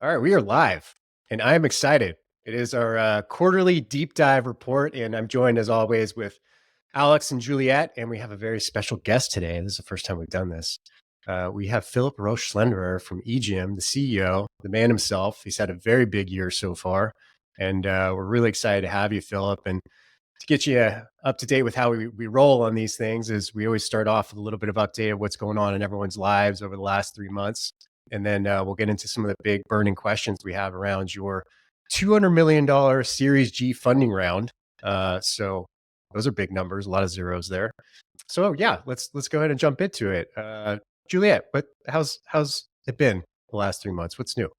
All right, we are live, and I am excited. It is our quarterly deep dive report, and I'm joined as always with Alex and Juliet, and we have a very special guest today. This is the first time we've done this. We have Philipp Roesch-Schlanderer from EGYM, the CEO, the man himself. He's had a very big year so far, and we're really excited to have you, Philipp. And to get you up to date with how we roll on these things is we always start off with a little bit of update of what's going on in everyone's lives over the last 3 months. And then we'll get into some of the big burning questions we have around your $200 million Series G funding round. So those are big numbers, a lot of zeros there. So yeah, let's go ahead and jump into it. Juliet, how's it been the last 3 months? What's new?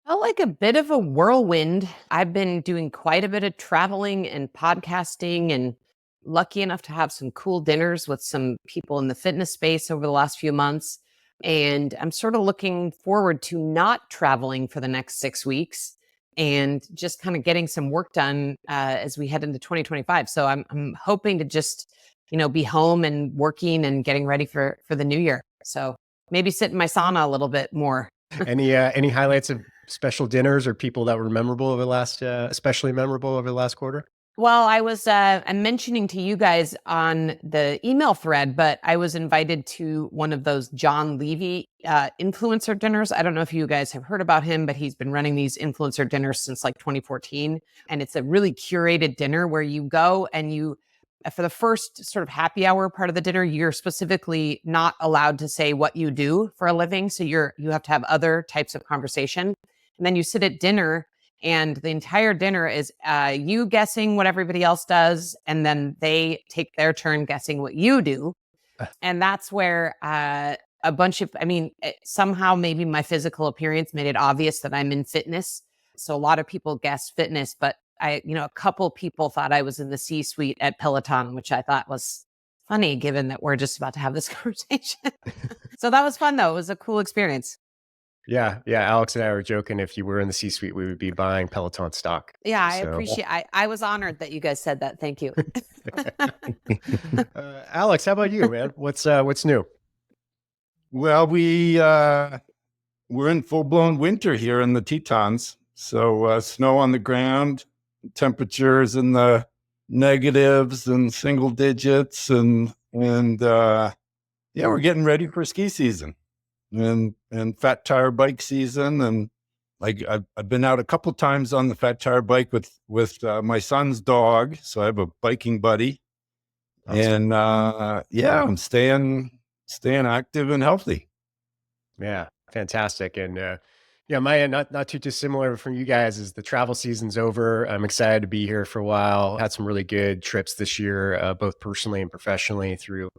Felt like a bit of a whirlwind. I've been doing quite a bit of traveling and podcasting, and lucky enough to have some cool dinners with some people in the fitness space over the last few months. And I'm sort of looking forward to not traveling for the next 6 weeks and just kind of getting some work done as we head into 2025. So I'm hoping to just, be home and working and getting ready for the new year. So maybe sit in my sauna a little bit more. Any highlights of special dinners or people that were memorable over the last, especially memorable over the last quarter? Well, I'm mentioning to you guys on the email thread, but I was invited to one of those John Levy influencer dinners. I don't know if you guys have heard about him, but he's been running these influencer dinners since like 2014. And it's a really curated dinner where you go and for the first sort of happy hour part of the dinner, you're specifically not allowed to say what you do for a living. So you have to have other types of conversation. And then you sit at dinner, and the entire dinner is you guessing what everybody else does, and then they take their turn guessing what you do. And that's where somehow maybe my physical appearance made it obvious that I'm in fitness. So a lot of people guessed fitness, but a couple people thought I was in the C-suite at Peloton, which I thought was funny given that we're just about to have this conversation. So that was fun, though. It was a cool experience. Yeah. Alex and I were joking if you were in the C-suite, we would be buying Peloton stock. Yeah, I appreciate. I was honored that you guys said that. Thank you. Alex, how about you, man? What's new? Well, we're in full-blown winter here in the Tetons. So snow on the ground, temperatures in the negatives and single digits, and we're getting ready for ski season and fat tire bike season. And like I've been out a couple times on the fat tire bike with my son's dog, so I have a biking buddy. Awesome. And I'm staying active and healthy. Yeah, fantastic. And my not too dissimilar from you guys is the travel season's over. I'm excited to be here for a while. Had some really good trips this year, both personally and professionally through,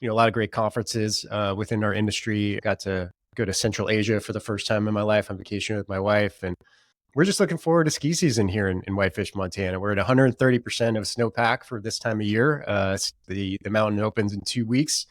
a lot of great conferences within our industry. I got to go to Central Asia for the first time in my life on vacation with my wife. And we're just looking forward to ski season here in Whitefish, Montana. We're at 130% of snowpack for this time of year. The mountain opens in 2 weeks.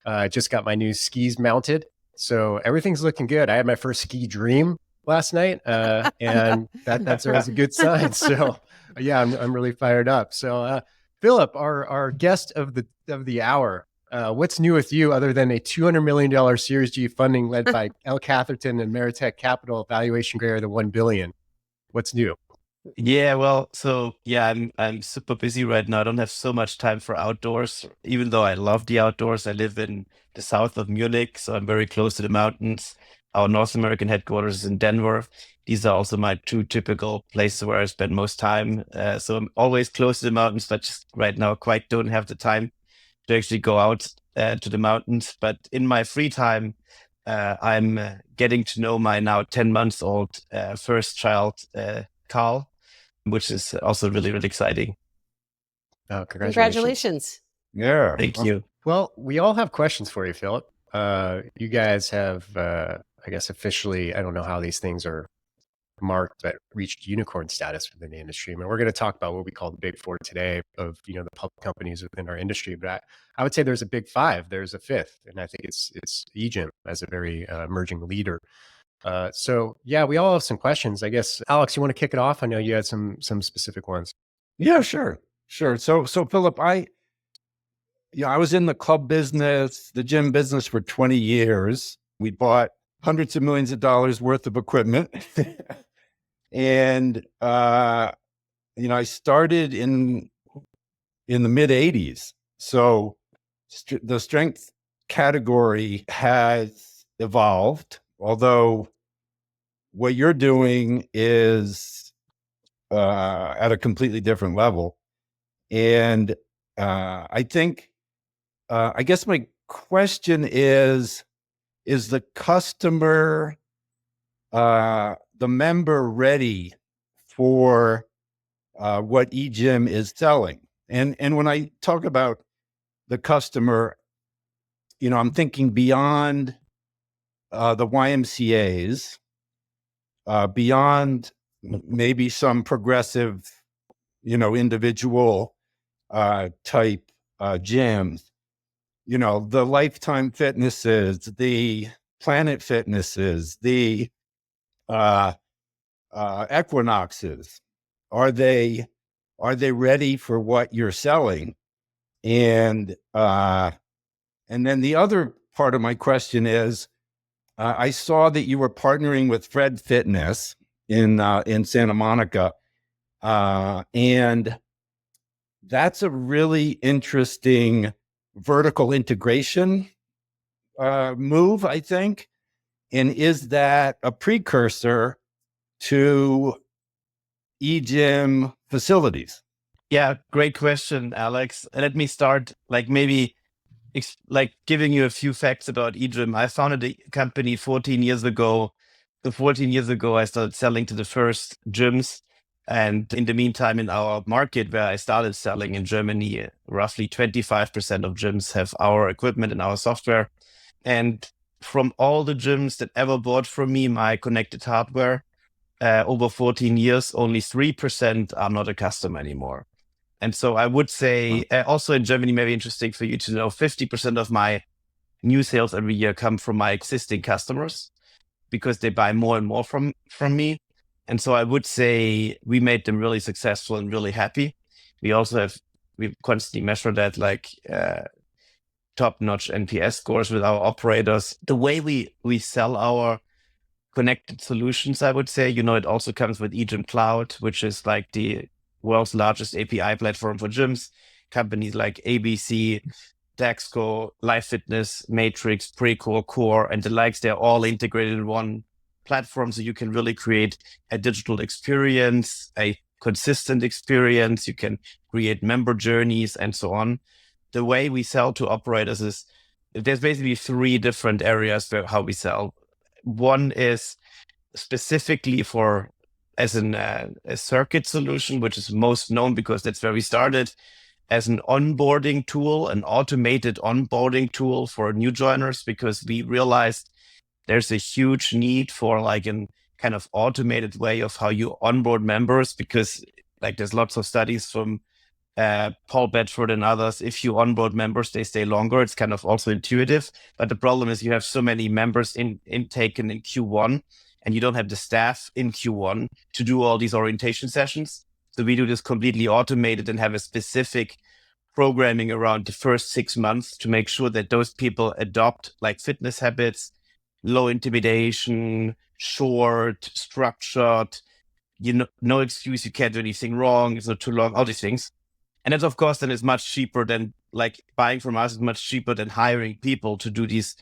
I just got my new skis mounted. So everything's looking good. I had my first ski dream last night, and that's always a good sign. So yeah, I'm really fired up. So Philipp, our guest of the hour, what's new with you other than a $200 million Series G funding led by L. Catherton and Meritech Capital, valuation greater than $1 billion? What's new? Yeah, well, I'm super busy right now. I don't have so much time for outdoors, even though I love the outdoors. I live in the south of Munich, so I'm very close to the mountains. Our North American headquarters is in Denver. These are also my two typical places where I spend most time. So I'm always close to the mountains, but just right now quite don't have the time to actually go out to the mountains. But in my free time, I'm getting to know my now 10 months old first child, Carl, which is also really, really exciting. Oh, congratulations. Yeah. Thank you. Well, we all have questions for you, Philipp. You guys have, I guess officially, I don't know how these things are marked, but reached unicorn status within the industry. I mean, we're going to talk about what we call the big four today of, the public companies within our industry. But I would say there's a big five. There's a fifth. And I think it's EGYM as a very emerging leader. So yeah, we all have some questions. I guess, Alex, you want to kick it off? I know you had some specific ones. Yeah, sure. So Philipp, I was in the club business, the gym business for 20 years. We bought hundreds of millions of dollars worth of equipment. And, I started in the mid 80s. So the strength category has evolved, although what you're doing is at a completely different level. And I think, I guess my question is the customer, the member ready for what EGYM is selling? And when I talk about the customer, I'm thinking beyond the YMCAs, beyond maybe some progressive, individual type gyms, the Lifetime Fitnesses, the Planet Fitnesses, the Equinoxes. Are they ready for what you're selling? And then the other part of my question is, I saw that you were partnering with Fred Fitness in Santa Monica, and that's a really interesting vertical integration move, I think. And is that a precursor to EGYM facilities? Yeah, great question, Alex. Let me start maybe giving you a few facts about EGYM. I founded a company 14 years ago. So 14 years ago, I started selling to the first gyms. And in the meantime, in our market where I started selling in Germany, roughly 25% of gyms have our equipment and our software. And from all the gyms that ever bought from me my connected hardware, over 14 years, only 3% are not a customer anymore. And so I would say, also in Germany, maybe interesting for you to know, 50% of my new sales every year come from my existing customers because they buy more and more from me. And so I would say we made them really successful and really happy. We constantly measure that top-notch NPS scores with our operators. The way we sell our connected solutions, I would say, it also comes with EGYM Cloud, which is like the world's largest API platform for gyms. Companies like ABC, Daxco, Live Fitness, Matrix, Precore, Core, and the likes, they're all integrated in one platform. So you can really create a digital experience, a consistent experience. You can create member journeys and so on. The way we sell to operators is there's basically three different areas for how we sell. One is specifically as a circuit solution, which is most known because that's where we started, as an onboarding tool, an automated onboarding tool for new joiners, because we realized there's a huge need for a kind of automated way of how you onboard members, because there's lots of studies from Paul Bedford and others. If you onboard members, they stay longer. It's kind of also intuitive. But the problem is you have so many members taken in Q1, and you don't have the staff in Q1 to do all these orientation sessions. So we do this completely automated and have a specific programming around the first 6 months to make sure that those people adopt fitness habits, low intimidation, short, structured, no excuse, you can't do anything wrong, it's not too long, all these things. And that, of course, then is much cheaper than buying from us is much cheaper than hiring people to do these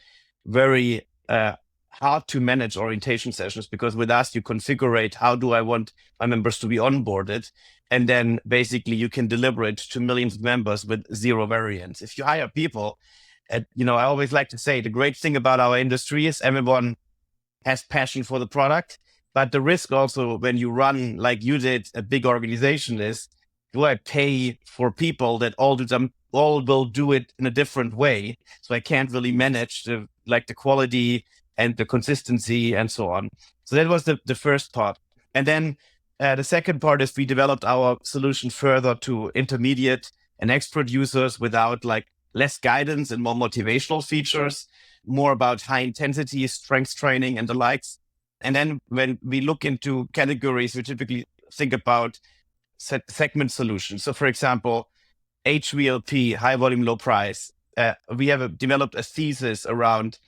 very hard to manage orientation sessions, because with us, you configure how do I want my members to be onboarded. And then basically you can deliver it to millions of members with zero variance. If you hire people, I always like to say the great thing about our industry is everyone has passion for the product. But the risk also when you run, like you did, a big organization is, do I pay for people that all will do it in a different way? So I can't really manage the quality and the consistency and so on. So that was the first part. And then the second part is we developed our solution further to intermediate and expert users without less guidance and more motivational features, more about high intensity strength training and the likes. And then when we look into categories, we typically think about segment solutions. So for example, HVLP, high volume, low price. We have developed a thesis around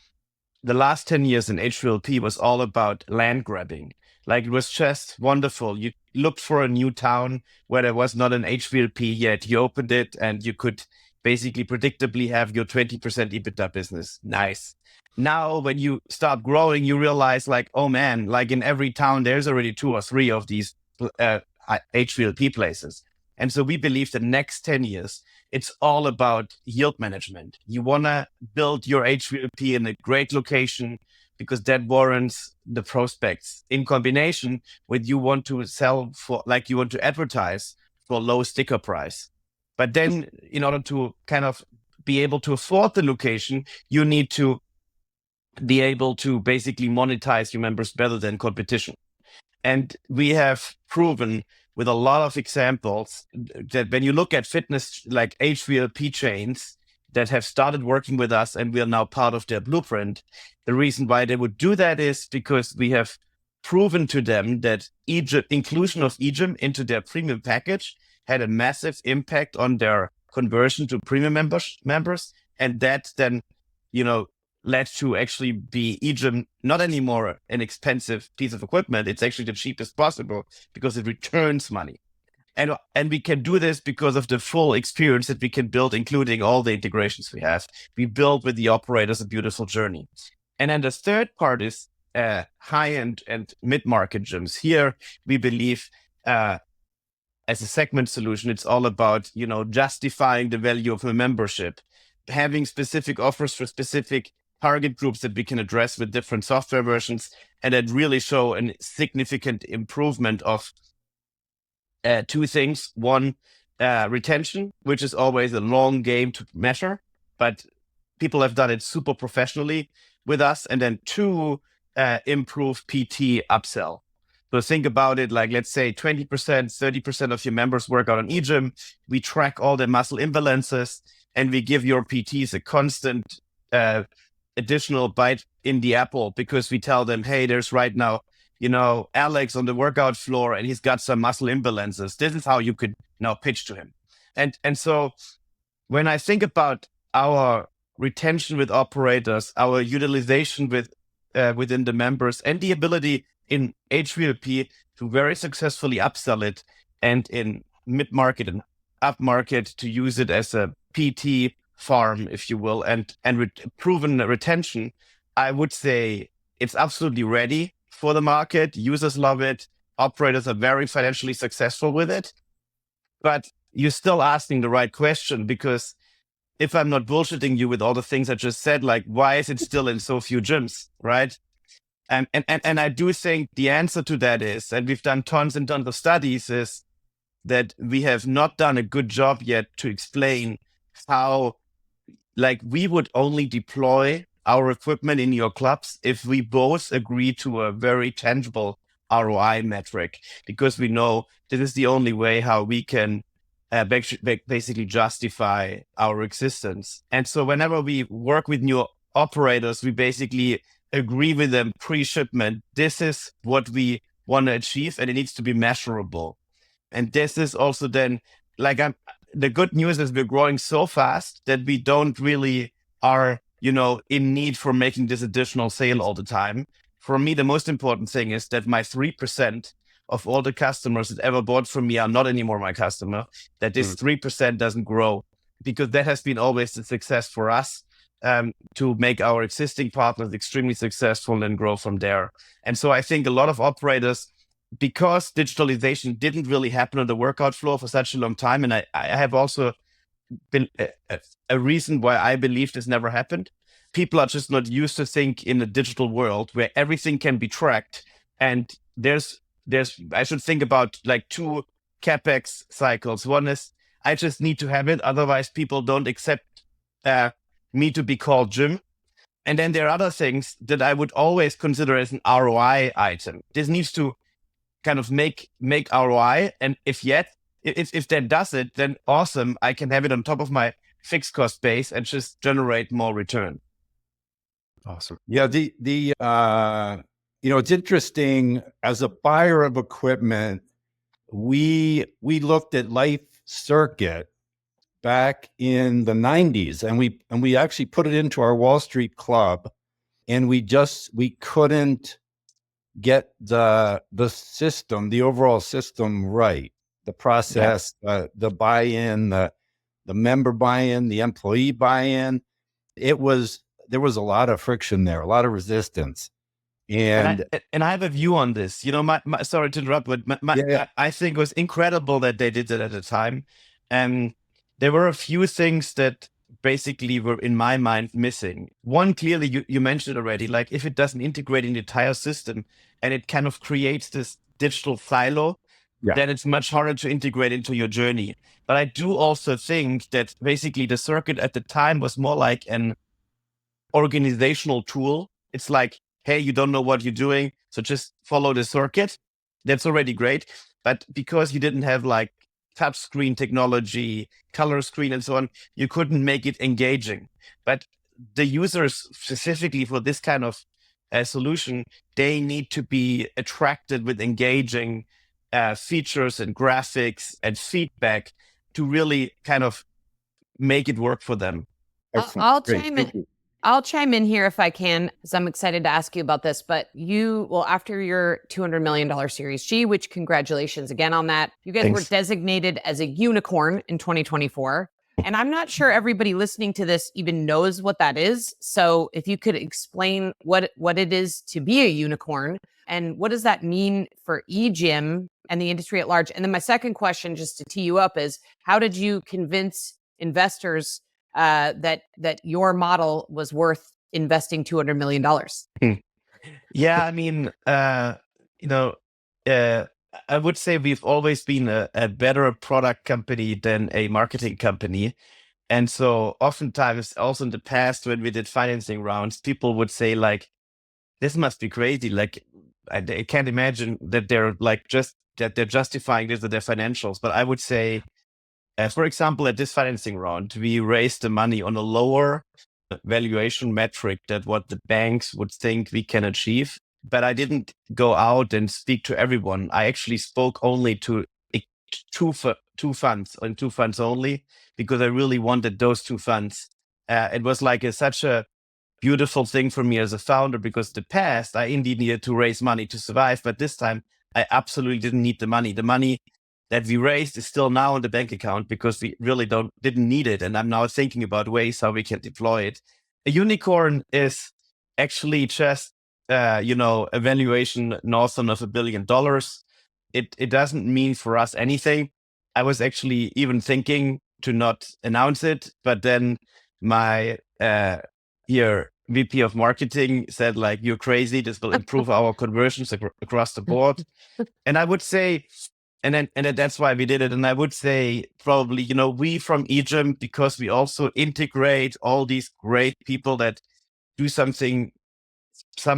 the last 10 years in HVLP was all about land grabbing. Like, it was just wonderful. You looked for a new town where there was not an HVLP yet. You opened it and you could basically predictably have your 20% EBITDA business. Nice. Now, when you start growing, you realize like, oh man, like in every town, there's already 2 or 3 of these HVLP places. And so we believe the next 10 years, it's all about yield management. You want to build your HVLP in a great location because that warrants the prospects in combination with you want to sell for, like you want to advertise for low sticker price. But then in order to kind of be able to afford the location, you need to be able to basically monetize your members better than competition. And we have proven with a lot of examples that when you look at fitness, like HVLP chains that have started working with us and we are now part of their blueprint, the reason why they would do that is because we have proven to them that inclusion of EGYM into their premium package had a massive impact on their conversion to premium members. And that then, led to actually be EGYM not anymore an expensive piece of equipment. It's actually the cheapest possible because it returns money. And we can do this because of the full experience that we can build, including all the integrations we have. We build with the operators a beautiful journey. And then the third part is high-end and mid-market gyms. Here, we believe as a segment solution, it's all about, justifying the value of a membership, having specific offers for specific target groups that we can address with different software versions, and that really show a significant improvement of 2 things. One, retention, which is always a long game to measure, but people have done it super professionally with us. And then 2, improve PT upsell. So think about it like, let's say 20%, 30% of your members work out on EGYM. We track all their muscle imbalances and we give your PTs a constant additional bite in the apple because we tell them, hey, there's right now, Alex on the workout floor and he's got some muscle imbalances. This is how you could now pitch to him. And so when I think about our retention with operators, our utilization within the members, and the ability in HVLP to very successfully upsell it, and in mid-market and up-market to use it as a PT farm, if you will, and proven retention, I would say it's absolutely ready for the market. Users love it. Operators are very financially successful with it. But you're still asking the right question, because if I'm not bullshitting you with all the things I just said, like, why is it still in so few gyms, right? And I do think the answer to that is, and we've done tons and tons of studies, is that we have not done a good job yet to explain how, like, we would only deploy our equipment in your clubs if we both agree to a very tangible ROI metric, because we know this is the only way how we can basically justify our existence. And so whenever we work with new operators, we basically agree with them pre-shipment. This is what we want to achieve, and it needs to be measurable. And this is also then, like, the good news is we're growing so fast that we don't really are, in need for making this additional sale all the time. For me, the most important thing is that my 3% of all the customers that ever bought from me are not anymore my customer, that this 3% doesn't grow, because that has been always the success for us, to make our existing partners extremely successful and grow from there. And so I think a lot of operators, because digitalization didn't really happen on the workout floor for such a long time, and I have also been a reason why I believe this never happened. People are just not used to think in a digital world where everything can be tracked. And I should think about like 2 CapEx cycles. One is, I just need to have it, otherwise people don't accept me to be called Jim. And then there are other things that I would always consider as an ROI item. This needs to kind of make ROI. And if that does it, then awesome. I can have it on top of my fixed cost base and just generate more return. Awesome. Yeah. It's interesting, as a buyer of equipment, we looked at Life Circuit back in the 90s, and we actually put it into our Wall Street club. and we couldn't get the system, the overall system right. The process, the buy-in, the member buy-in, the employee buy-in. There was a lot of friction there, a lot of resistance. And I have a view on this. My sorry to interrupt, but I think it was incredible that they did it at the time. And there were a few things that basically were in my mind missing. One, clearly, you mentioned it already, like if it doesn't integrate in the entire system and it kind of creates this digital silo, then it's much harder to integrate into your journey. But I do also think that basically the circuit at the time was more like an organizational tool. It's like, hey, you don't know what you're doing, so just follow the circuit. That's already great. But because you didn't have like touch screen technology, color screen, and so on, you couldn't make it engaging. But the users specifically for this kind of solution, they need to be attracted with engaging features and graphics and feedback to really kind of make it work for them. I'll chime in here if I can, because I'm excited to ask you about this. But after your $200 million Series G, which congratulations again on that, you guys were designated as a unicorn in 2024. And I'm not sure everybody listening to this even knows what that is. So if you could explain what it is to be a unicorn and what does that mean for EGYM and the industry at large? And then my second question, just to tee you up, is how did you convince investors that your model was worth investing $200 million? Yeah, I mean, I would say we've always been a better product company than a marketing company. And so oftentimes also in the past, when we did financing rounds, people would say like, this must be crazy. Like, I can't imagine that they're justifying this with their financials. But I would say, for example, at this financing round, we raised the money on a lower valuation metric than what the banks would think we can achieve. But I didn't go out and speak to everyone. I actually spoke only to two funds only, because I really wanted those two funds. It was like such a beautiful thing for me as a founder, because in the past I indeed needed to raise money to survive, but this time I absolutely didn't need the money. The money that we raised is still now in the bank account because we really didn't need it, and I'm now thinking about ways how we can deploy it. A unicorn is actually just a valuation north of $1 billion. It doesn't mean for us anything. I was actually even thinking to not announce it, but then my VP of marketing said like, you're crazy. This will improve our conversions across the board. And I would say, and then that's why we did it. And I would say probably, we from EGYM, because we also integrate all these great people that do some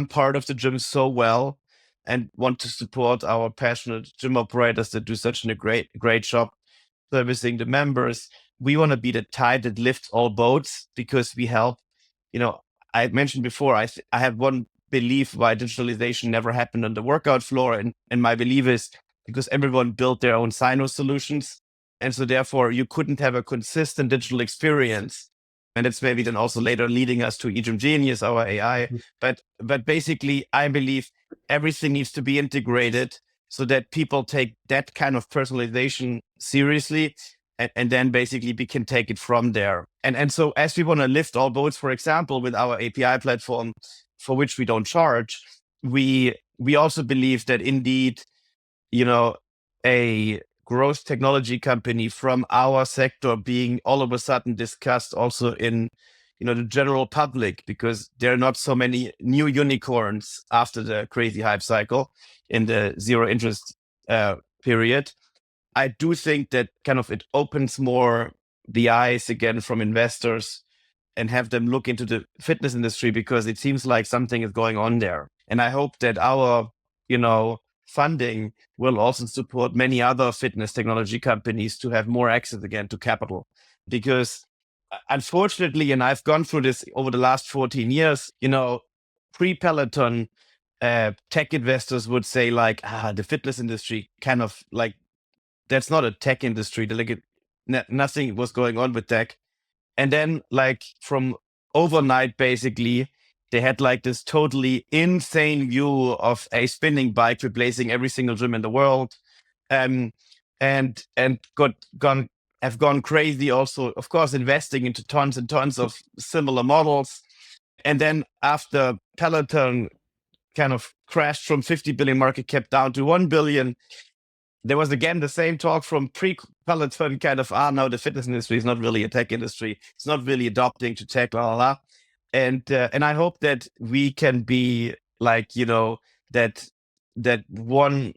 part of the gym so well and want to support our passionate gym operators that do such a great job servicing the members. We want to be the tide that lifts all boats, because we help. I mentioned before, I have one belief why digitalization never happened on the workout floor. And my belief is because everyone built their own silo solutions. And so therefore you couldn't have a consistent digital experience. And it's maybe then also later leading us to EGYM Genius, our AI. But basically, I believe everything needs to be integrated so that people take that kind of personalization seriously. And then basically we can take it from there. And so as we want to lift all boats, for example, with our API platform, for which we don't charge, we also believe that indeed, a growth technology company from our sector being all of a sudden discussed also in, the general public, because there are not so many new unicorns after the crazy hype cycle in the zero interest period. I do think that kind of it opens more the eyes again from investors and have them look into the fitness industry, because it seems like something is going on there. And I hope that our, funding will also support many other fitness technology companies to have more access again to capital. Because unfortunately, and I've gone through this over the last 14 years, pre-Peloton, tech investors would say like, the fitness industry kind of like, that's not a tech industry. Nothing was going on with tech. And then like from overnight, basically, they had like this totally insane view of a spinning bike replacing every single gym in the world. And have gone crazy also, of course, investing into tons and tons of similar models. And then after Peloton kind of crashed from 50 billion market cap down to 1 billion, there was again the same talk from pre-Peloton kind of, no, the fitness industry is not really a tech industry. It's not really adopting to tech, blah, blah, blah. And I hope that we can be like, that one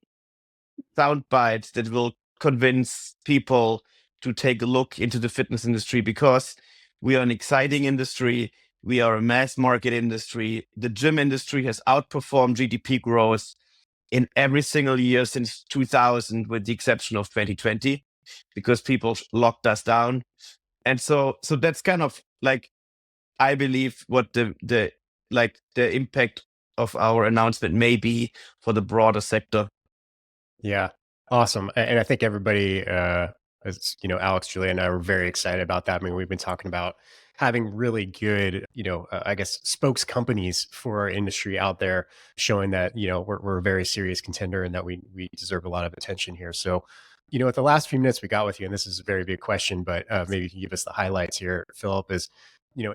soundbite that will convince people to take a look into the fitness industry, because we are an exciting industry. We are a mass market industry. The gym industry has outperformed GDP growth in every single year since 2000, with the exception of 2020, because people locked us down. And so that's kind of like, I believe, what the impact of our announcement may be for the broader sector. Yeah, awesome. And I think everybody, as Alex, Juliet, and I were very excited about that. I mean, we've been talking about having really good, I guess, spokes companies for our industry out there, showing that, we're a very serious contender and that we deserve a lot of attention here. So, with the last few minutes we got with you, and this is a very big question, but maybe you can give us the highlights here, Philipp, is,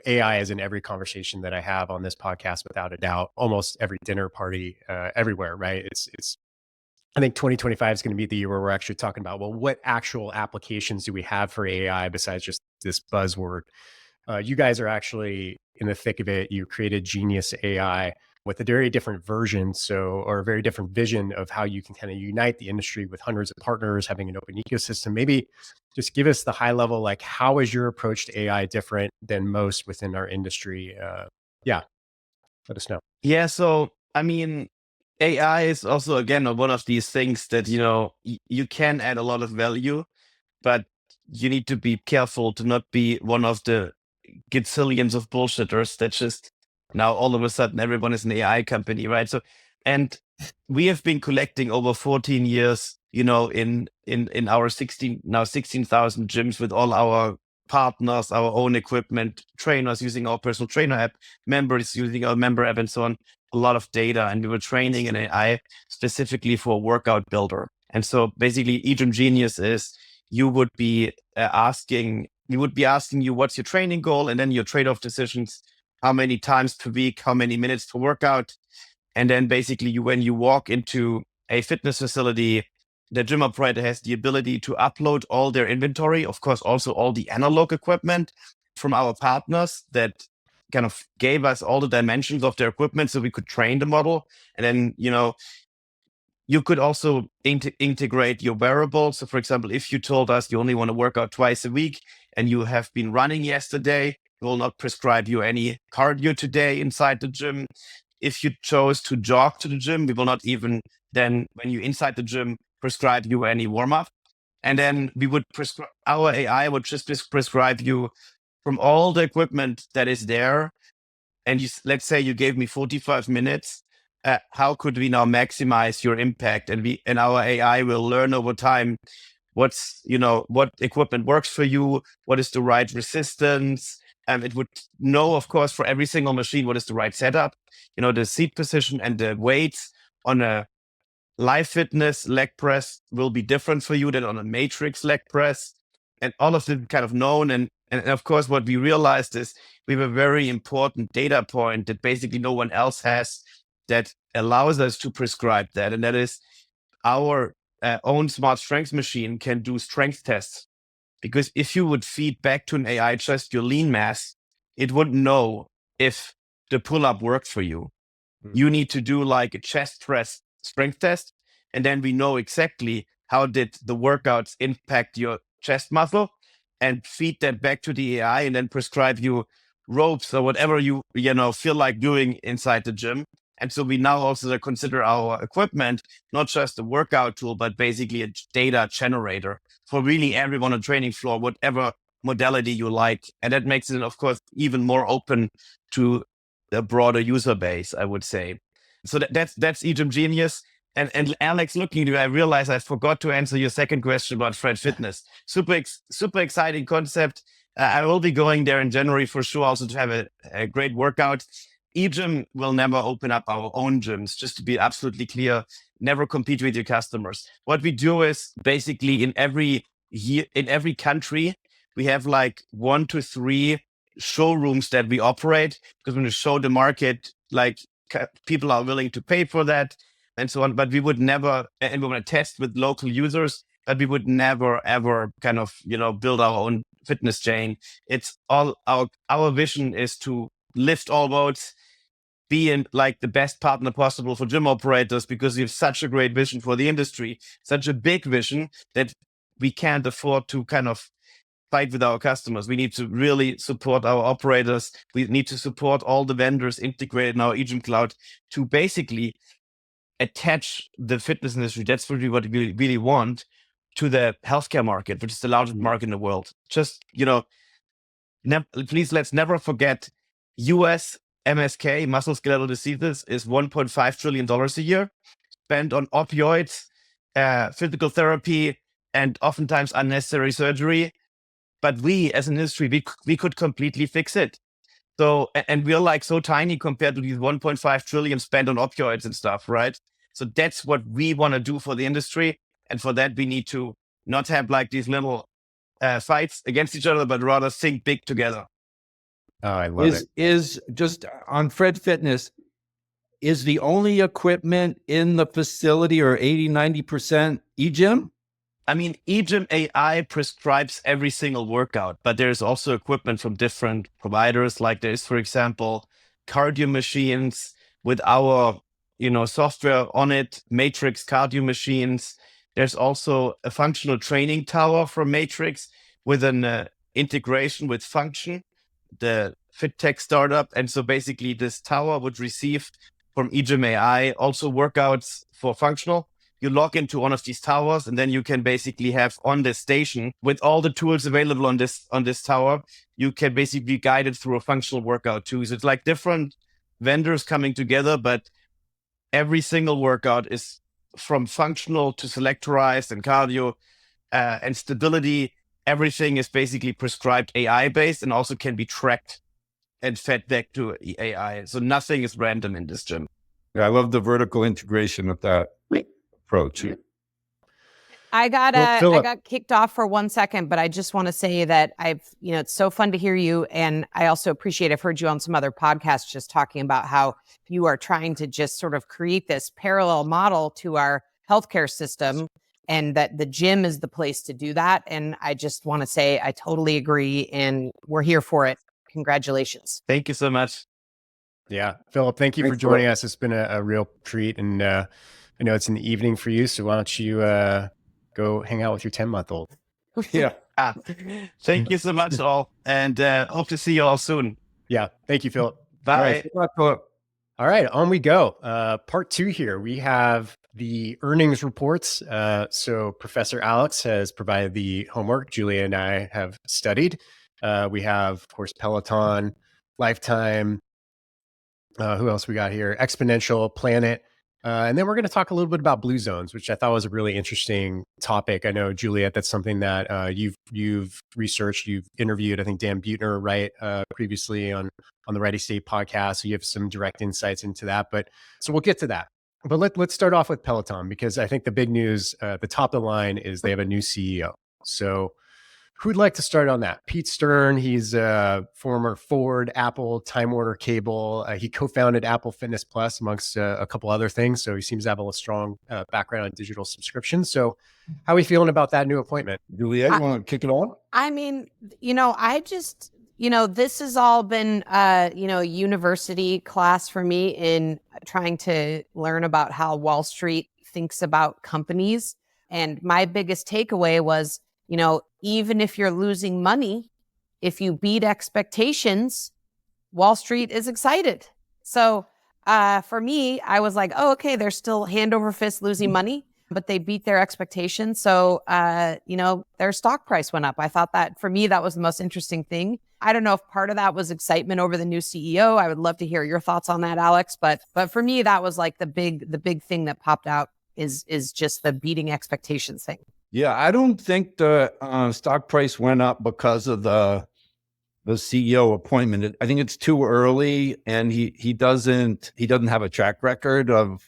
AI is in every conversation that I have on this podcast, without a doubt, almost every dinner party, everywhere, right? I think 2025 is going to be the year where we're actually talking about, well, what actual applications do we have for AI besides just this buzzword? You guys are actually in the thick of it. You created Genius AI with a very different version, or a very different vision of how you can kind of unite the industry with hundreds of partners, having an open ecosystem. Maybe just give us the high level, like, how is your approach to AI different than most within our industry? Yeah, let us know. Yeah, so I mean, AI is also, again, one of these things that, you can add a lot of value, but you need to be careful to not be one of the gazillions of bullshitters that just now all of a sudden everyone is an AI company, right? So, and we have been collecting over 14 years, in our 16,000 gyms, with all our partners, our own equipment, trainers using our personal trainer app, members using our member app, and so on. A lot of data, and we were training an AI specifically for a workout builder. And so basically, EGYM Genius is, you would be asking you what's your training goal, and then your trade-off decisions, how many times per week, how many minutes per workout. And then basically, when you walk into a fitness facility, the gym operator has the ability to upload all their inventory, of course, also all the analog equipment from our partners that kind of gave us all the dimensions of their equipment so we could train the model. And then, you could also integrate your wearables. So, for example, if you told us you only want to work out twice a week and you have been running yesterday, we will not prescribe you any cardio today inside the gym. If you chose to jog to the gym, we will not even then, when you're inside the gym, prescribe you any warm-up. And then we would our AI would just prescribe you from all the equipment that is there. And let's say you gave me 45 minutes. How could we now maximize your impact? And our AI will learn over time what equipment works for you, what is the right resistance. It would know, of course, for every single machine, what is the right setup, the seat position and the weights on a live fitness leg press will be different for you than on a matrix leg press. And all of them kind of known. And of course, what we realized is we have a very important data point that basically no one else has, that allows us to prescribe that. And that is, our own smart strength machine can do strength tests. Because if you would feed back to an AI just your lean mass, it wouldn't know if the pull-up worked for you. You need to do like a chest press strength test. And then we know exactly how did the workouts impact your chest muscle, and feed that back to the AI, and then prescribe you ropes or whatever you feel like doing inside the gym. And so we now also consider our equipment not just a workout tool, but basically a data generator for really everyone on the training floor, whatever modality you like. And that makes it, of course, even more open to a broader user base, I would say. So that's EGYM Genius. And Alex, looking at you, I realized I forgot to answer your second question about Fred Fitness. Super exciting concept. I will be going there in January for sure, also to have a great workout. EGYM will never open up our own gyms, just to be absolutely clear, never compete with your customers. What we do is basically in every year, in every country, we have like 1 to 3 showrooms that we operate because we want to show the market, like people are willing to pay for that and so on. But we would never, and we want to test with local users, but we would never, ever kind of, build our own fitness chain. It's all our vision is to lift all boats, be in like the best partner possible for gym operators, because we have such a great vision for the industry, such a big vision that we can't afford to kind of fight with our customers. We need to really support our operators. We need to support all the vendors integrated in our EGYM cloud to basically attach the fitness industry. That's really what we really want to the healthcare market, which is the largest market in the world. Just, please let's never forget US MSK, musculoskeletal diseases, is $1.5 trillion a year spent on opioids, physical therapy, and oftentimes unnecessary surgery. But we as an industry, we could completely fix it. So, and we're like so tiny compared to these 1.5 trillion spent on opioids and stuff, right? So that's what we want to do for the industry. And for that, we need to not have like these little fights against each other, but rather think big together. Oh, I love it. Is just on Fred Fitness, is the only equipment in the facility or 80-90% EGYM? I mean, EGYM AI prescribes every single workout, but there's also equipment from different providers. Like there's, for example, cardio machines with our, software on it, Matrix cardio machines. There's also a functional training tower from Matrix with an integration with Function, the FitTech startup. And so basically this tower would receive from EGYM AI also workouts for functional. You log into one of these towers, and then you can basically have on this station with all the tools available on this tower, you can basically guide it through a functional workout too. So it's like different vendors coming together, but every single workout is from functional to selectorized and cardio and stability. Everything is basically prescribed AI based and also can be tracked and fed back to AI. So nothing is random in this gym. Yeah, I love the vertical integration of that approach. I got Philipp. I got kicked off for 1 second, but I just want to say that it's so fun to hear you. And I also appreciate, I've heard you on some other podcasts just talking about how you are trying to just sort of create this parallel model to our healthcare system, and that the gym is the place to do that. And I just want to say, I totally agree. And we're here for it. Congratulations. Thank you so much. Yeah. Philipp, thank you for joining us. It's been a real treat. And I know it's in the evening for you. So why don't you go hang out with your 10-month-old? Yeah. Thank you so much all. And hope to see you all soon. Yeah. Thank you, Philipp. Bye. All right, on we go. Part 2 here. We have the earnings reports. So Professor Alex has provided the homework. Julia and I have studied. We have, of course, Peloton, Lifetime. Who else we got here? Exponential, Planet. And then we're going to talk a little bit about blue zones, which I thought was a really interesting topic. I know, Juliet, that's something that you've researched, you've interviewed, I think, Dan Buettner, right, previously on the Ready State podcast. So you have some direct insights into that. But so we'll get to that. But let's start off with Peloton, because I think the big news, the top of the line, is they have a new CEO. So who'd like to start on that? Pete Stern, he's a former Ford, Apple, Time Warner Cable. He co-founded Apple Fitness Plus, amongst a couple other things. So he seems to have a strong background in digital subscriptions. So how are we feeling about that new appointment? Juliet, you want to kick it on? I mean, I just, this has all been, a university class for me in trying to learn about how Wall Street thinks about companies. And my biggest takeaway was, even if you're losing money, if you beat expectations, Wall Street is excited. So for me, I was like, oh, okay, they're still hand over fist losing money, but they beat their expectations. So, their stock price went up. I thought that, for me, that was the most interesting thing. I don't know if part of that was excitement over the new CEO. I would love to hear your thoughts on that, Alex. But for me, that was like the big thing that popped out is just the beating expectations thing. Yeah, I don't think the stock price went up because of the the CEO appointment. I think it's too early, and he doesn't have a track record of,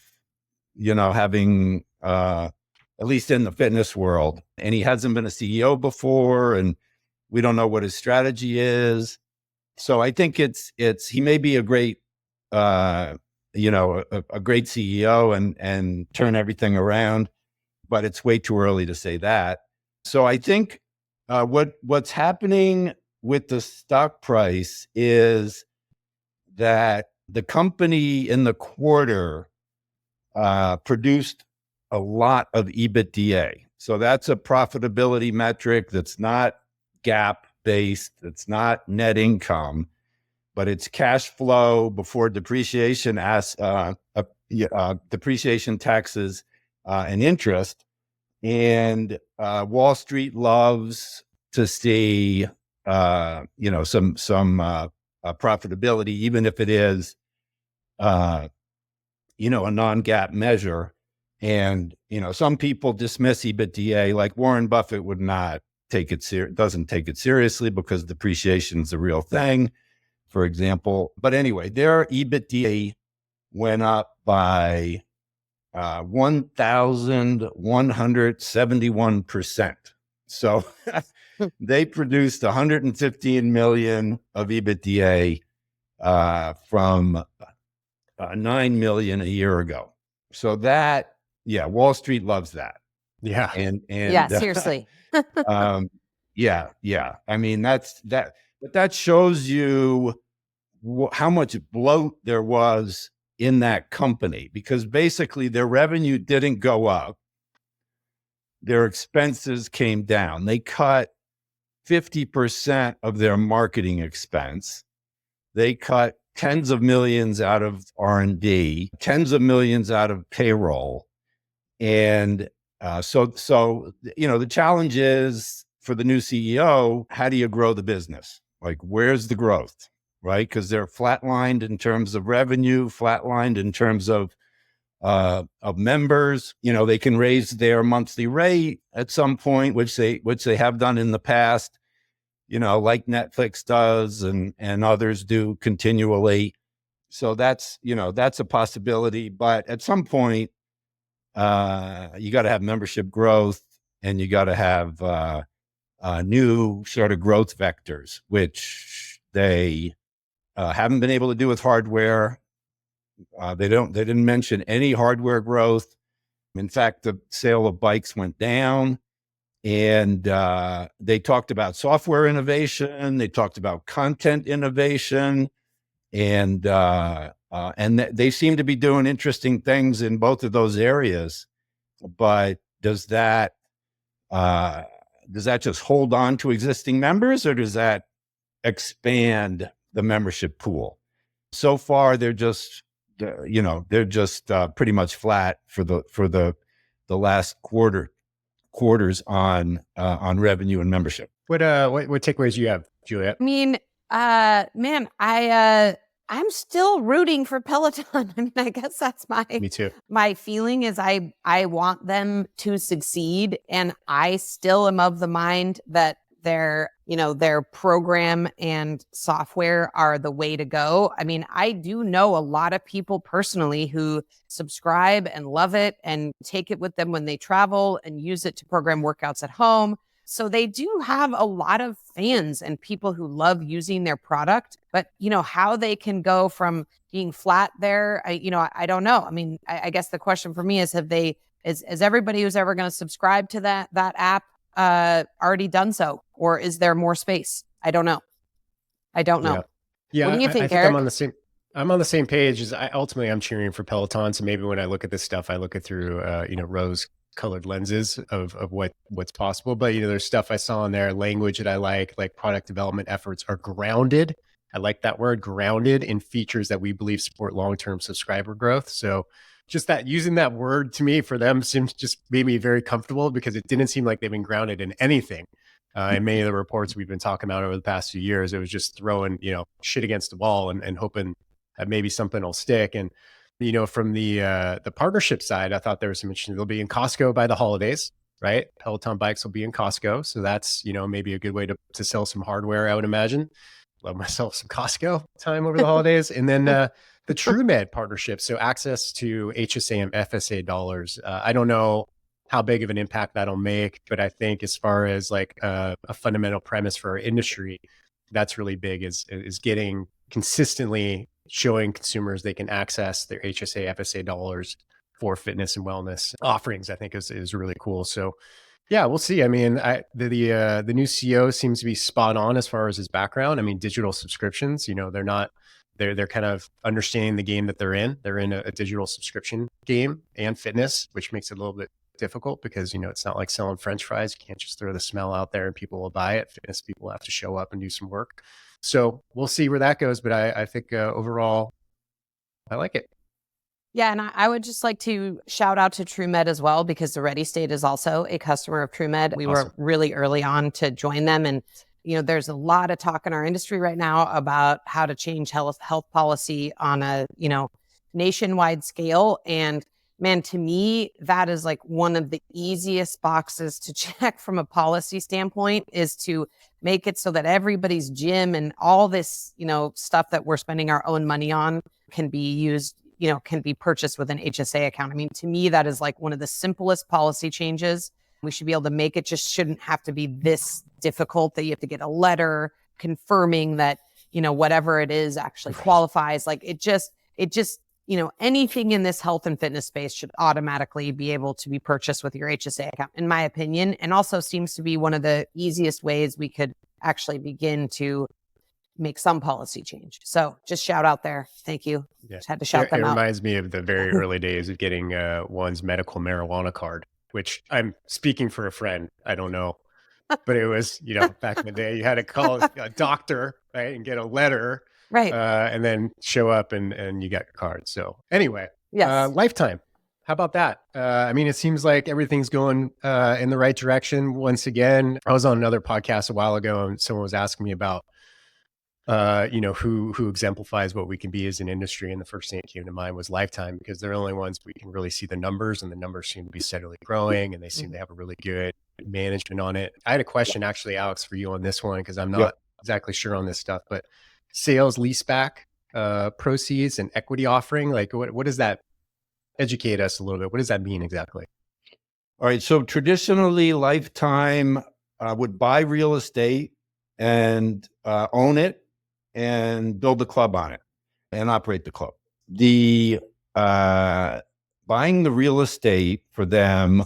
having at least in the fitness world, and he hasn't been a CEO before, and we don't know what his strategy is. So I think he may be a great a great CEO and turn everything around, but it's way too early to say that. So I think what's happening with the stock price is that the company in the quarter produced a lot of EBITDA. So that's a profitability metric that's not GAAP based. It's not net income, but it's cash flow before depreciation, depreciation, taxes, and interest. And Wall Street loves to see some profitability, even if it is a non-GAAP measure. And some people dismiss EBITDA, like Warren Buffett would not doesn't take it seriously because depreciation is a real thing, for example. But anyway, their EBITDA went up by 1,171%. So they produced 115 million of EBITDA from 9 million a year ago. So that, Wall Street loves that. Yeah. And yeah, seriously. yeah. I mean, but that shows you how much bloat there was in that company, because basically their revenue didn't go up. Their expenses came down. They cut 50% of their marketing expense. They cut tens of millions out of R&D, tens of millions out of payroll. And so the challenge is for the new CEO, how do you grow the business? Like, where's the growth, right? Because they're flatlined in terms of revenue, flatlined in terms of members. They can raise their monthly rate at some point, which they have done in the past, like Netflix does and others do continually. So that's a possibility. But at some point, you got to have membership growth, and you got to have new sort of growth vectors, which they haven't been able to do with hardware. They didn't mention any hardware growth. In fact, the sale of bikes went down, and they talked about software innovation. They talked about content innovation, and they seem to be doing interesting things in both of those areas. But does that just hold on to existing members, or does that expand the membership pool? So far, they're just pretty much flat for the last quarters on revenue and membership. What takeaways do you have, Juliet? I mean, man, I'm still rooting for Peloton. I mean, I guess that's Me too. my feeling is I want them to succeed, and I still am of the mind that their program and software are the way to go. I mean, I do know a lot of people personally who subscribe and love it and take it with them when they travel and use it to program workouts at home. So they do have a lot of fans and people who love using their product, but how they can go from being flat there, I don't know. I mean, I guess the question for me is, is everybody who's ever going to subscribe to that app already done so, or is there more space? I don't know. Yeah. What do you think, I think Eric? I'm on the same page. As ultimately I'm cheering for Peloton. So maybe when I look at this stuff, I look at through rose-colored lenses of what's possible. But there's stuff I saw in there, language that I like product development efforts are grounded. I like that word, grounded in features that we believe support long-term subscriber growth. So just that, using that word to me for them just made me very comfortable, because it didn't seem like they've been grounded in anything. In many of the reports we've been talking about over the past few years, it was just throwing, shit against the wall and hoping that maybe something will stick. And, from the partnership side, I thought there was some interesting, they'll be in Costco by the holidays, right? Peloton bikes will be in Costco. So that's, maybe a good way to sell some hardware, I would imagine. love myself some Costco time over the holidays. And then the TrueMed partnership, so access to HSA and FSA dollars. I don't know how big of an impact that'll make, but I think as far as like a fundamental premise for our industry, that's really big is getting consistently showing consumers they can access their HSA, FSA dollars for fitness and wellness offerings. I think is really cool. So yeah, we'll see. I mean, the new CEO seems to be spot on as far as his background. I mean, digital subscriptions, they're kind of understanding the game that they're in. They're in a digital subscription game and fitness, which makes it a little bit difficult because, it's not like selling French fries. You can't just throw the smell out there and people will buy it. Fitness people have to show up and do some work. So we'll see where that goes. But I think overall, I like it. Yeah, and I would just like to shout out to TrueMed as well, because the Ready State is also a customer of TrueMed. We were really early on to join them. And, there's a lot of talk in our industry right now about how to change health policy on a, nationwide scale. And man, to me, that is like one of the easiest boxes to check from a policy standpoint, is to make it so that everybody's gym and all this, stuff that we're spending our own money on can be used, can be purchased with an HSA account. I mean, to me, that is like one of the simplest policy changes. We should be able to make it. Just shouldn't have to be this difficult that you have to get a letter confirming that, whatever it is actually qualifies. Like it just, anything in this health and fitness space should automatically be able to be purchased with your HSA account, in my opinion, and also seems to be one of the easiest ways we could actually begin to make some policy change. So just shout out there. Thank you. Yeah. Just had to shout them out. It reminds me of the very early days of getting one's medical marijuana card, which I'm speaking for a friend. I don't know. But it was, back in the day, you had to call a doctor, right, and get a letter. Right. And then show up and you got your card. So anyway, yes. Lifetime. How about that? I mean, it seems like everything's going in the right direction. Once again, I was on another podcast a while ago and someone was asking me about, who exemplifies what we can be as an industry. And the first thing that came to mind was Lifetime, because they're the only ones we can really see the numbers, and the numbers seem to be steadily growing and they seem to have a really good management on it. I had a question actually, Alex, for you on this one, because I'm not exactly sure on this stuff, but sales leaseback proceeds and equity offering, like what does that, educate us a little bit? What does that mean exactly? All right. So traditionally, Lifetime would buy real estate and own it and build a club on it and operate the club. The buying the real estate for them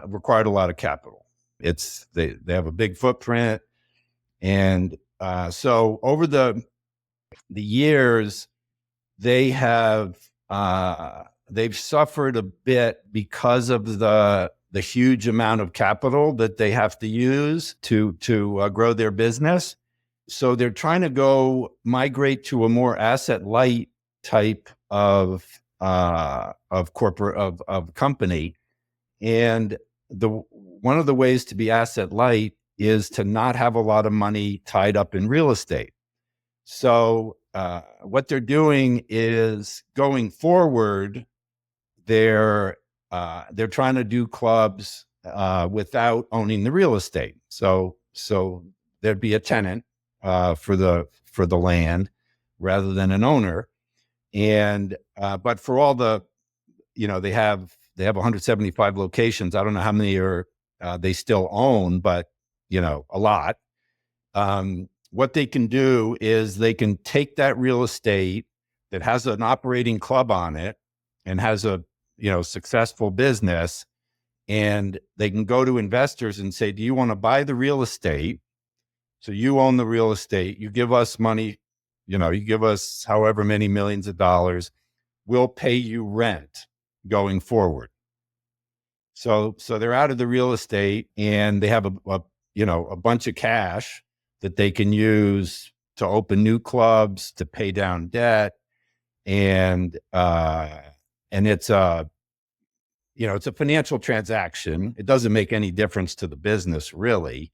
required a lot of capital. They have a big footprint, and so over the years, they've suffered a bit because of the huge amount of capital that they have to use to grow their business. So they're trying to migrate to a more asset light type of corporate of company, and one of the ways to be asset light is to not have a lot of money tied up in real estate. So what they're doing is, going forward, they're trying to do clubs without owning the real estate. So there'd be a tenant for the land rather than an owner. And but for all the, they have 175 locations. I don't know how many they still own, but a lot. What they can do is they can take that real estate that has an operating club on it and has a successful business, and they can go to investors and say, do you want to buy the real estate? So you own the real estate, you give us money, you give us however many millions of dollars, we'll pay you rent going forward. So they're out of the real estate, and they have a bunch of cash that they can use to open new clubs, to pay down debt. And it's it's a financial transaction. It doesn't make any difference to the business, really.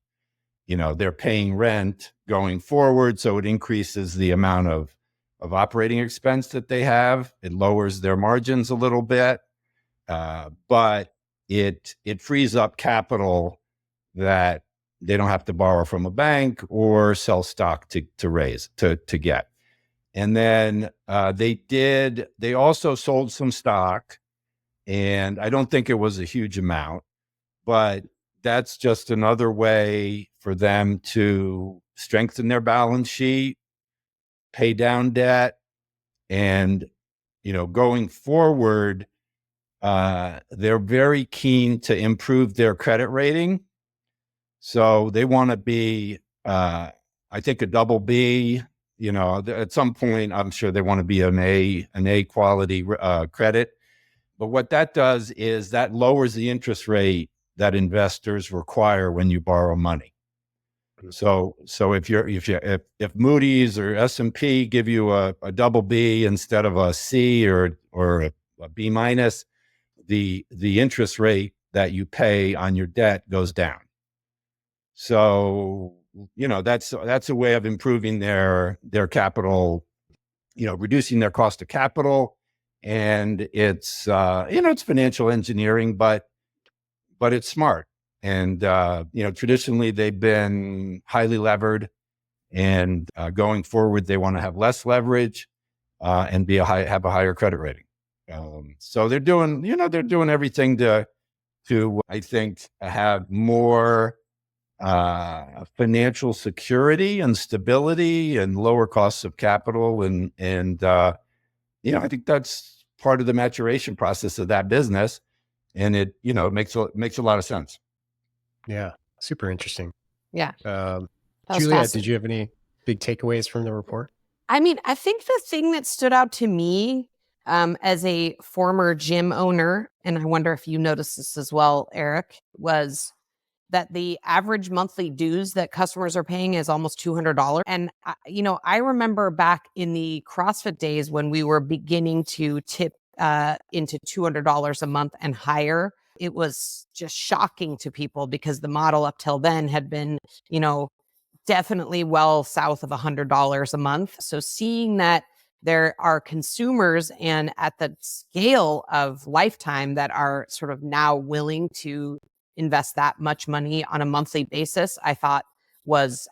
They're paying rent going forward, so it increases the amount of operating expense that they have. It lowers their margins a little bit, but it frees up capital that they don't have to borrow from a bank or sell stock to get. And then they also sold some stock, and I don't think it was a huge amount, but that's just another way for them to strengthen their balance sheet, pay down debt, and going forward, they're very keen to improve their credit rating. So they want to be, I think, a double B. At some point, I'm sure they want to be an A quality credit. But what that does is that lowers the interest rate that investors require when you borrow money. So if Moody's or S&P give you a double B instead of a C or a B minus, the interest rate that you pay on your debt goes down. So that's a way of improving their capital, reducing their cost of capital, and it's it's financial engineering, but it's smart. And traditionally they've been highly levered, and going forward they want to have less leverage and have a higher credit rating. So they're doing everything to I think have more financial security and stability and lower costs of capital, and I think that's part of the maturation process of that business, and it makes a lot of sense. Yeah, super interesting. Yeah. Juliet, did you have any big takeaways from the report? I mean, I think the thing that stood out to me as a former gym owner, and I wonder if you noticed this as well, Eric, was that the average monthly dues that customers are paying is almost $200. And, I remember back in the CrossFit days when we were beginning to tip into $200 a month and higher. It was just shocking to people because the model up till then had been, definitely well south of $100 a month. So seeing that there are consumers and at the scale of Lifetime that are sort of now willing to invest that much money on a monthly basis, I thought was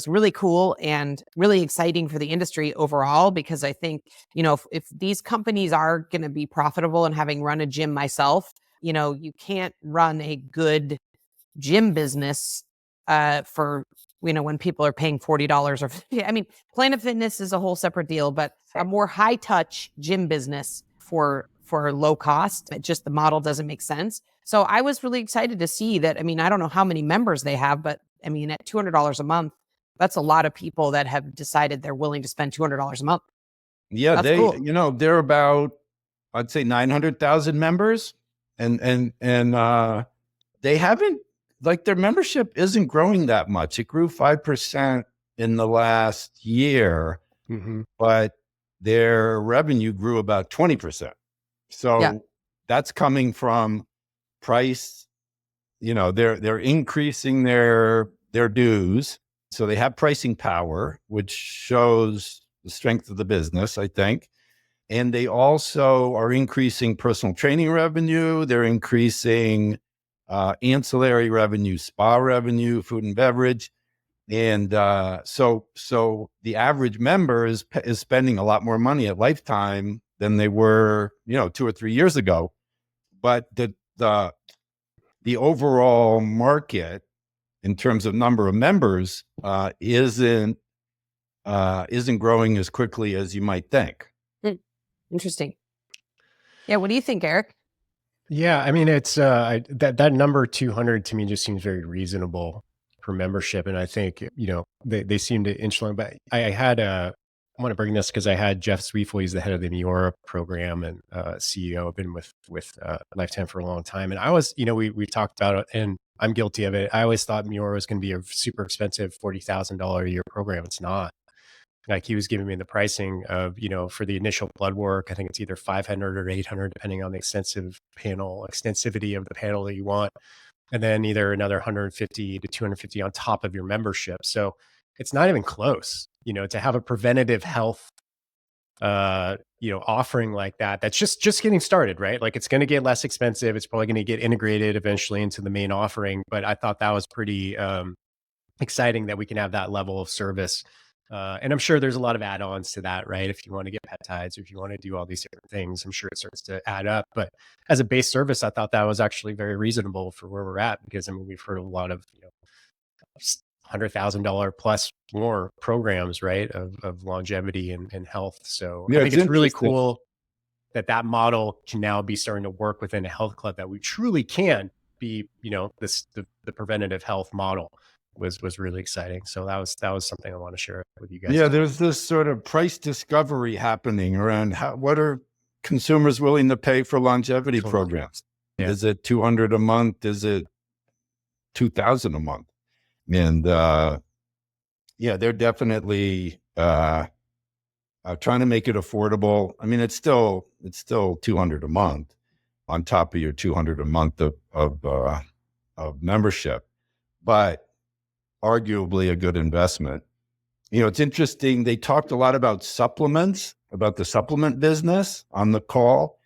really cool and really exciting for the industry overall, because I think, if these companies are going to be profitable, and having run a gym myself, you can't run a good gym business for, when people are paying $40 or $50. I mean, Planet Fitness is a whole separate deal, but a more high touch gym business for low cost, the model doesn't make sense. So I was really excited to see that. I mean, I don't know how many members they have, but I mean, at $200 a month, that's a lot of people that have decided they're willing to spend $200 a month. Yeah, that's cool. They're about, I'd say 900,000 members, and they haven't, their membership isn't growing that much. It grew 5% in the last year, but their revenue grew about 20%. So that's coming from price. They're increasing their dues. So they have pricing power, which shows the strength of the business, I think. And they also are increasing personal training revenue. They're increasing ancillary revenue, spa revenue, food and beverage. And so the average member is spending a lot more money at Lifetime than they were, 2 or 3 years ago. But the overall market in terms of number of members isn't growing as quickly as you might think. Interesting. Yeah. What do you think, Eric? Yeah, I mean, it's that number 200 to me just seems very reasonable for membership, and I think they seem to inch along. But I want to bring this because I had Jeff Sweefel, he's the head of the Miura program and CEO. I've been with Lifetime for a long time, and I was, we talked about it, and I'm guilty of it. I always thought Miura was going to be a super expensive $40,000 a year program. It's not. Like, he was giving me the pricing of, for the initial blood work, I think it's either 500 or 800, depending on the extensivity of the panel that you want. And then either another 150 to 250 on top of your membership. So it's not even close, to have a preventative health, offering like that. That's just getting started, right? Like, it's going to get less expensive. It's probably going to get integrated eventually into the main offering. But I thought that was pretty exciting that we can have that level of service. And I'm sure there's a lot of add-ons to that, right? If you want to get peptides or if you want to do all these different things, I'm sure it starts to add up. But as a base service, I thought that was actually very reasonable for where we're at, because I mean, we've heard a lot of, $100,000 plus more programs, right, of longevity and health. So I think it's really cool that that model can now be starting to work within a health club, that we truly can be, the preventative health model was really exciting. So that was something I want to share with you guys. Yeah, there's this sort of price discovery happening around what are consumers willing to pay for longevity programs? Yeah. Is it $200 a month? Is it $2,000 a month? And they're definitely trying to make it affordable. I mean, it's still $200 a month on top of your $200 a month of membership, but arguably a good investment. It's interesting. They talked a lot about supplements, about the supplement business on the call.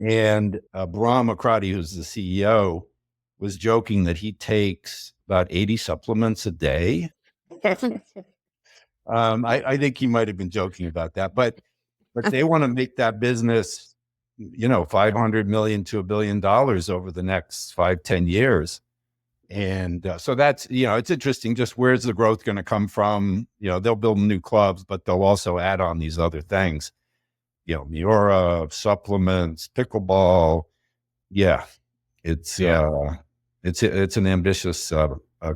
And Bahram Akradi, who's the CEO, was joking that he takes about 80 supplements a day. I think he might have been joking about that, but they want to make that business, $500 million to $1 billion over the next 5-10 years. And so that's, it's interesting. Just where's the growth going to come from? They'll build new clubs, but they'll also add on these other things, Miura, supplements, pickleball. Yeah, it's an ambitious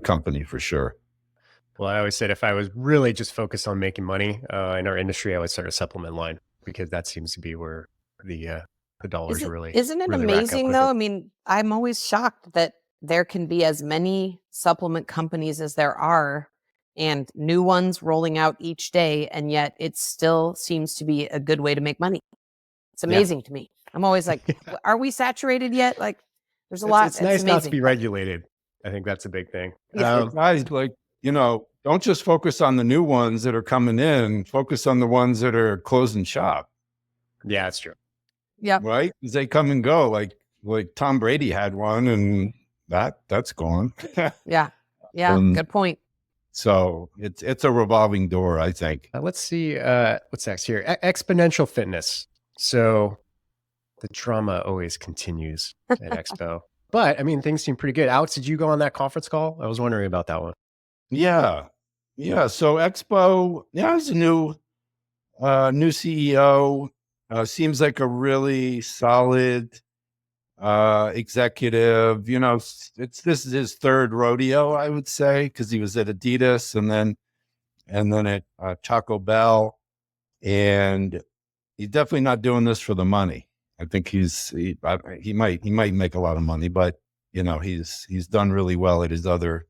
company for sure. Well, I always said if I was really just focused on making money in our industry, I would start a supplement line, because that seems to be where the dollars really. Isn't it really amazing though? I mean, I'm always shocked that there can be as many supplement companies as there are, and new ones rolling out each day, and yet it still seems to be a good way to make money. It's amazing to me. I'm always like, are we saturated yet? Like, there's a lot. It's nice not to be regulated. I think that's a big thing. Yeah, guys, don't just focus on the new ones that are coming in. Focus on the ones that are closing shop. Yeah, that's true. Yeah. Right? Because they come and go. Like Tom Brady had one, and that's gone. Yeah. Good point. So it's a revolving door, I think. Let's see what's next here. Xponential Fitness. So the drama always continues at Expo. But I mean, things seem pretty good. Alex, did you go on that conference call? I was wondering about that one. Yeah. So Expo, it's a new CEO. Seems like a really solid executive. This is his third rodeo, I would say, because he was at Adidas and then at Taco Bell, and he's definitely not doing this for the money. I think he might make a lot of money, but he's done really well at his other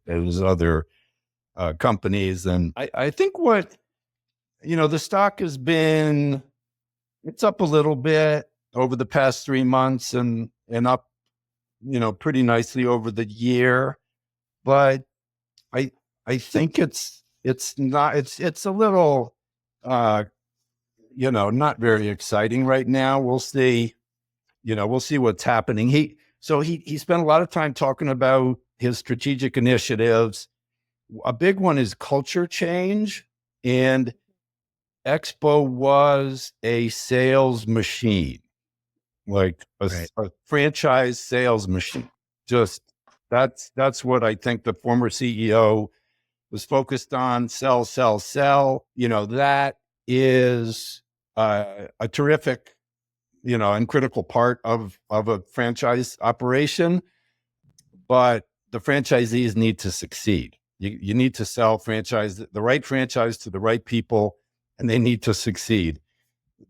companies. And I think the stock has been, it's up a little bit over the past 3 months and up, pretty nicely over the year. But I think it's a little, not very exciting right now. We'll see, what's happening. He spent a lot of time talking about his strategic initiatives. A big one is culture change, and Expo was a sales machine, like a franchise sales machine. Just that's what I think the former CEO was focused on. Sell. That is a terrific, and critical part of a franchise operation. But the franchisees need to succeed. You need to sell the right franchise to the right people, and they need to succeed.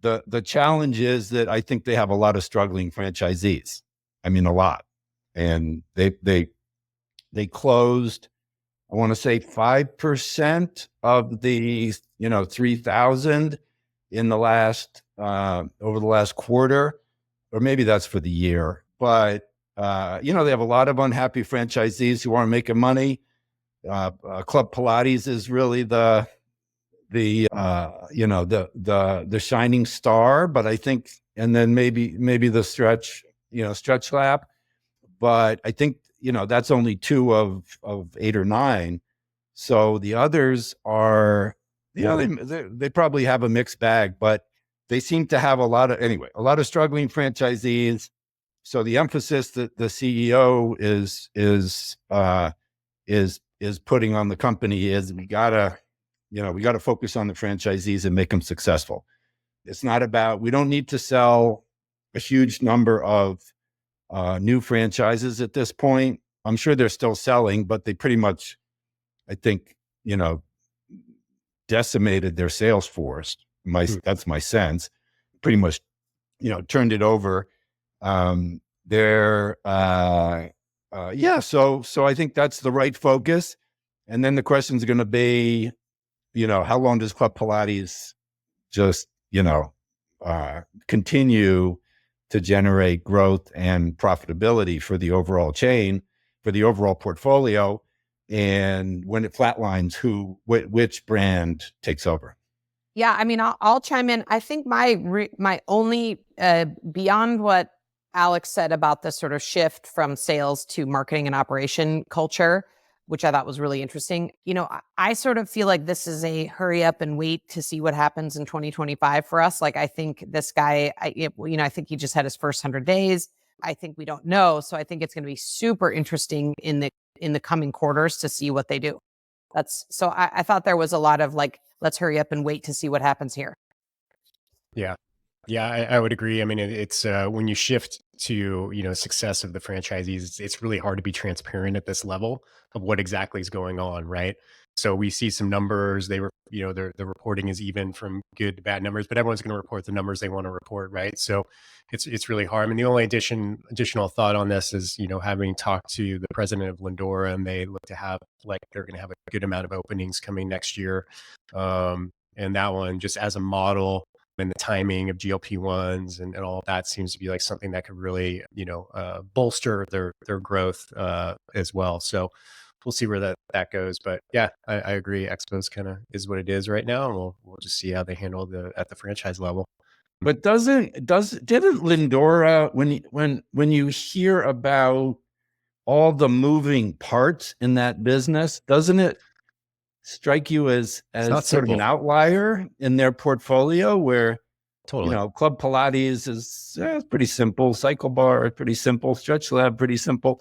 The challenge is that I think they have a lot of struggling franchisees. I mean, a lot. And they closed, I want to say 5% of the 3,000 in the last over the last quarter, or maybe that's for the year. But they have a lot of unhappy franchisees who aren't making money. Club Pilates is really the shining star, but I think, and then maybe the Stretch Lab, but I think that's only 2 of 8 or 9. So the others are, they probably have a mixed bag, but they seem to have a lot of struggling franchisees. So the emphasis that the CEO is putting on the company is we gotta focus on the franchisees and make them successful. It's not about, we don't need to sell a huge number of new franchises at this point. I'm sure they're still selling, but they pretty much, I think, decimated their sales force. That's my sense. Pretty much, turned it over. So I think that's the right focus. And then the question is going to be, how long does Club Pilates just, continue to generate growth and profitability for the overall chain, for the overall portfolio? And when it flatlines, which brand takes over? Yeah, I mean, I'll chime in. I think my only beyond what Alex said about the sort of shift from sales to marketing and operation culture, which I thought was really interesting. I sort of feel like this is a hurry up and wait to see what happens in 2025 for us. Like, I think this guy, I think he just had his first 100 days. I think we don't know. So I think it's going to be super interesting in the coming quarters to see what they do. I thought there was a lot of like, let's hurry up and wait to see what happens here. Yeah. Yeah, I would agree. I mean, it's when you shift to, success of the franchisees, it's really hard to be transparent at this level of what exactly is going on, right? So we see some numbers, the reporting is even from good to bad numbers, but everyone's going to report the numbers they want to report, right? So it's really hard. I mean, the only additional thought on this is, having talked to the president of Lindora, and they look to have, like, they're going to have a good amount of openings coming next year. And that one, just as a model, and the timing of GLP-1s and all of that seems to be like something that could really, bolster their growth as well. So we'll see where that goes. But yeah, I agree. Expo's kind of is what it is right now, and we'll just see how they handle at the franchise level. But didn't Lindora, when you hear about all the moving parts in that business, doesn't it strike you as sort of an outlier in their portfolio where, totally, Club Pilates is pretty simple, Cycle Bar pretty simple, Stretch Lab pretty simple.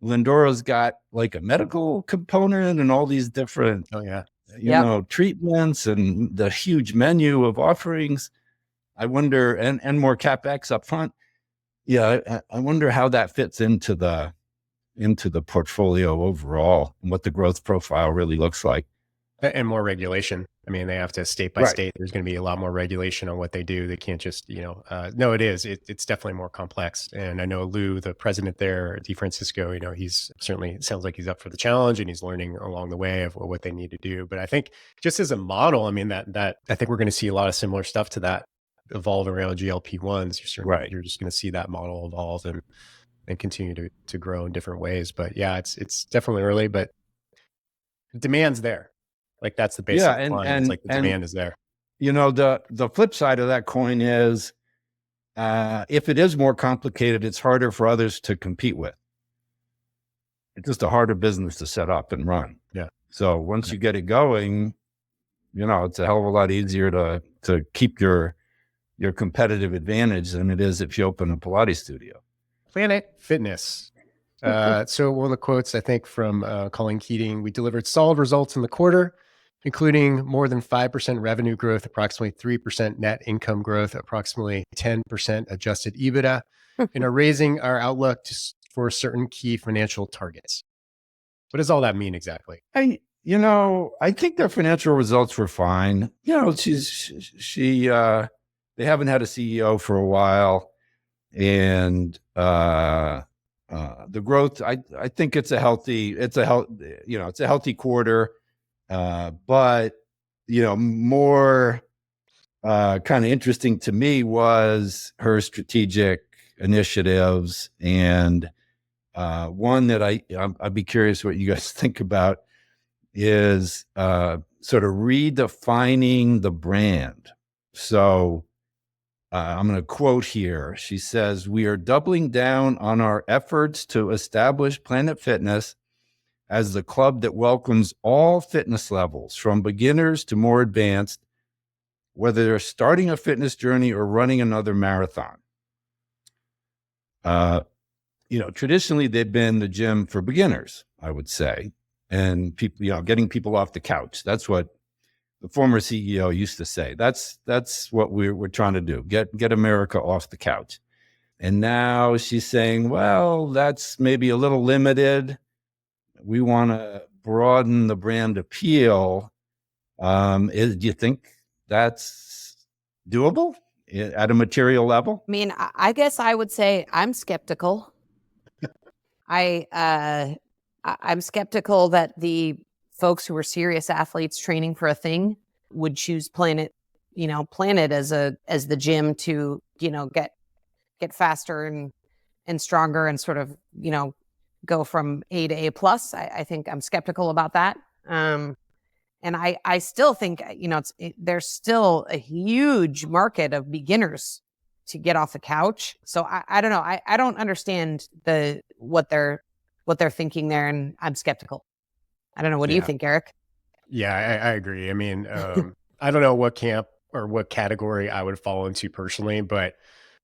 Lindora's got like a medical component and all these different, treatments and the huge menu of offerings. I wonder, and more CapEx up front. Yeah, I wonder how that fits into the portfolio overall and what the growth profile really looks like. And more regulation. I mean, they have to state by state. There's going to be a lot more regulation on what they do. They can't just, no, it is. It's definitely more complex. And I know Lou, the president there, DeFrancisco, he's certainly, it sounds like he's up for the challenge and he's learning along the way of what they need to do. But I think just as a model, I mean, that I think we're going to see a lot of similar stuff to that evolve around GLP-1s. You're just going to see that model evolve and continue to grow in different ways. But yeah, it's definitely early, but demand's there. Like, that's the basic line. It's like the demand is there. The flip side of that coin is, if it is more complicated, it's harder for others to compete with. It's just a harder business to set up and run. Yeah. So once you get it going, it's a hell of a lot easier to keep your competitive advantage than it is if you open a Pilates studio. Planet Fitness. So one of the quotes, I think, from Colleen Keating: "We delivered solid results in the quarter, including more than 5% revenue growth, approximately 3% net income growth, approximately 10% adjusted EBITDA, and are raising our outlook for certain key financial targets." What does all that mean exactly? I think their financial results were fine. They haven't had a CEO for a while, and the growth, I think it's a healthy quarter. But more kind of interesting to me was her strategic initiatives, and one that I'd be curious what you guys think about is sort of redefining the brand. So I'm going to quote here. She says, "We are doubling down on our efforts to establish Planet Fitness as the club that welcomes all fitness levels, from beginners to more advanced, whether they're starting a fitness journey or running another marathon. Traditionally they've been the gym for beginners, I would say, and people, getting people off the couch. That's what the former CEO used to say. That's what we're trying to do. Get America off the couch. And now she's saying, well, that's maybe a little limited. We want to broaden the brand appeal. Do you think that's doable at a material level? I mean, I guess I would say I'm skeptical. I'm skeptical that the folks who are serious athletes training for a thing would choose Planet as the gym to, get faster and stronger and sort of, go from A to A plus. I think I'm skeptical about that. And I still think, there's still a huge market of beginners to get off the couch. So I don't know. I don't understand what they're thinking there, and I'm skeptical. I don't know. What do you think, Eric? Yeah, I agree. I mean, I don't know what camp or what category I would fall into personally, but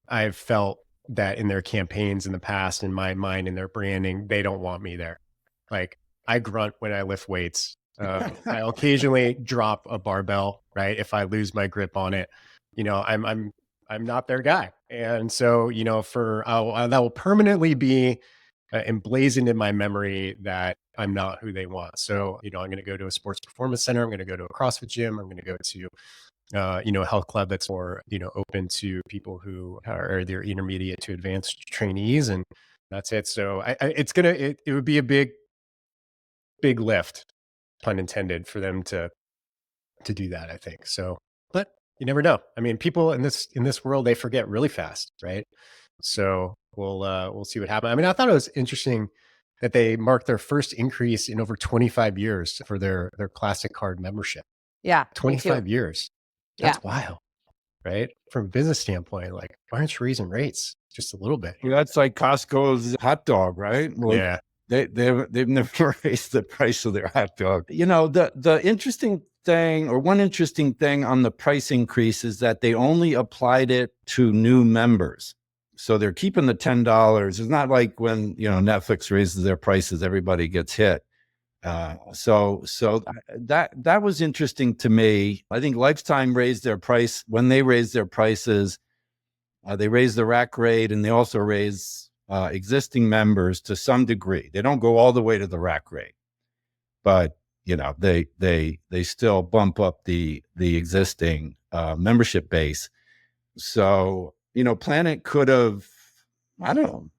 I've felt that in their campaigns in the past, in my mind, in their branding, they don't want me there. Like, I grunt when I lift weights. I'll occasionally drop a barbell, right? If I lose my grip on it, I'm not their guy. And so, that will permanently be emblazoned in my memory that I'm not who they want. So, I'm going to go to a sports performance center. I'm going to go to a CrossFit gym. I'm going to go to, a health club that's more, open to people who are either intermediate to advanced trainees. And that's it. So it would be a big lift, pun intended, for them to do that, I think. So, but you never know. I mean, people in this world, they forget really fast, right? So we'll see what happens. I mean, I thought it was interesting that they marked their first increase in over 25 years for their classic card membership. Yeah. 25 years. That's wild, right? From a business standpoint, like, why aren't you raising rates just a little bit? Well, that's like Costco's hot dog, right? Well, yeah. They've never raised the price of their hot dog. The interesting thing, or one interesting thing on the price increase, is that they only applied it to new members. So they're keeping the $10. It's not like when, Netflix raises their prices, everybody gets hit. So that was interesting to me. I think Lifetime raised their price. When they raised their prices, they raised the rack rate, and they also raise existing members to some degree. They don't go all the way to the rack rate, but they still bump up the existing membership base. So Planet could have, I don't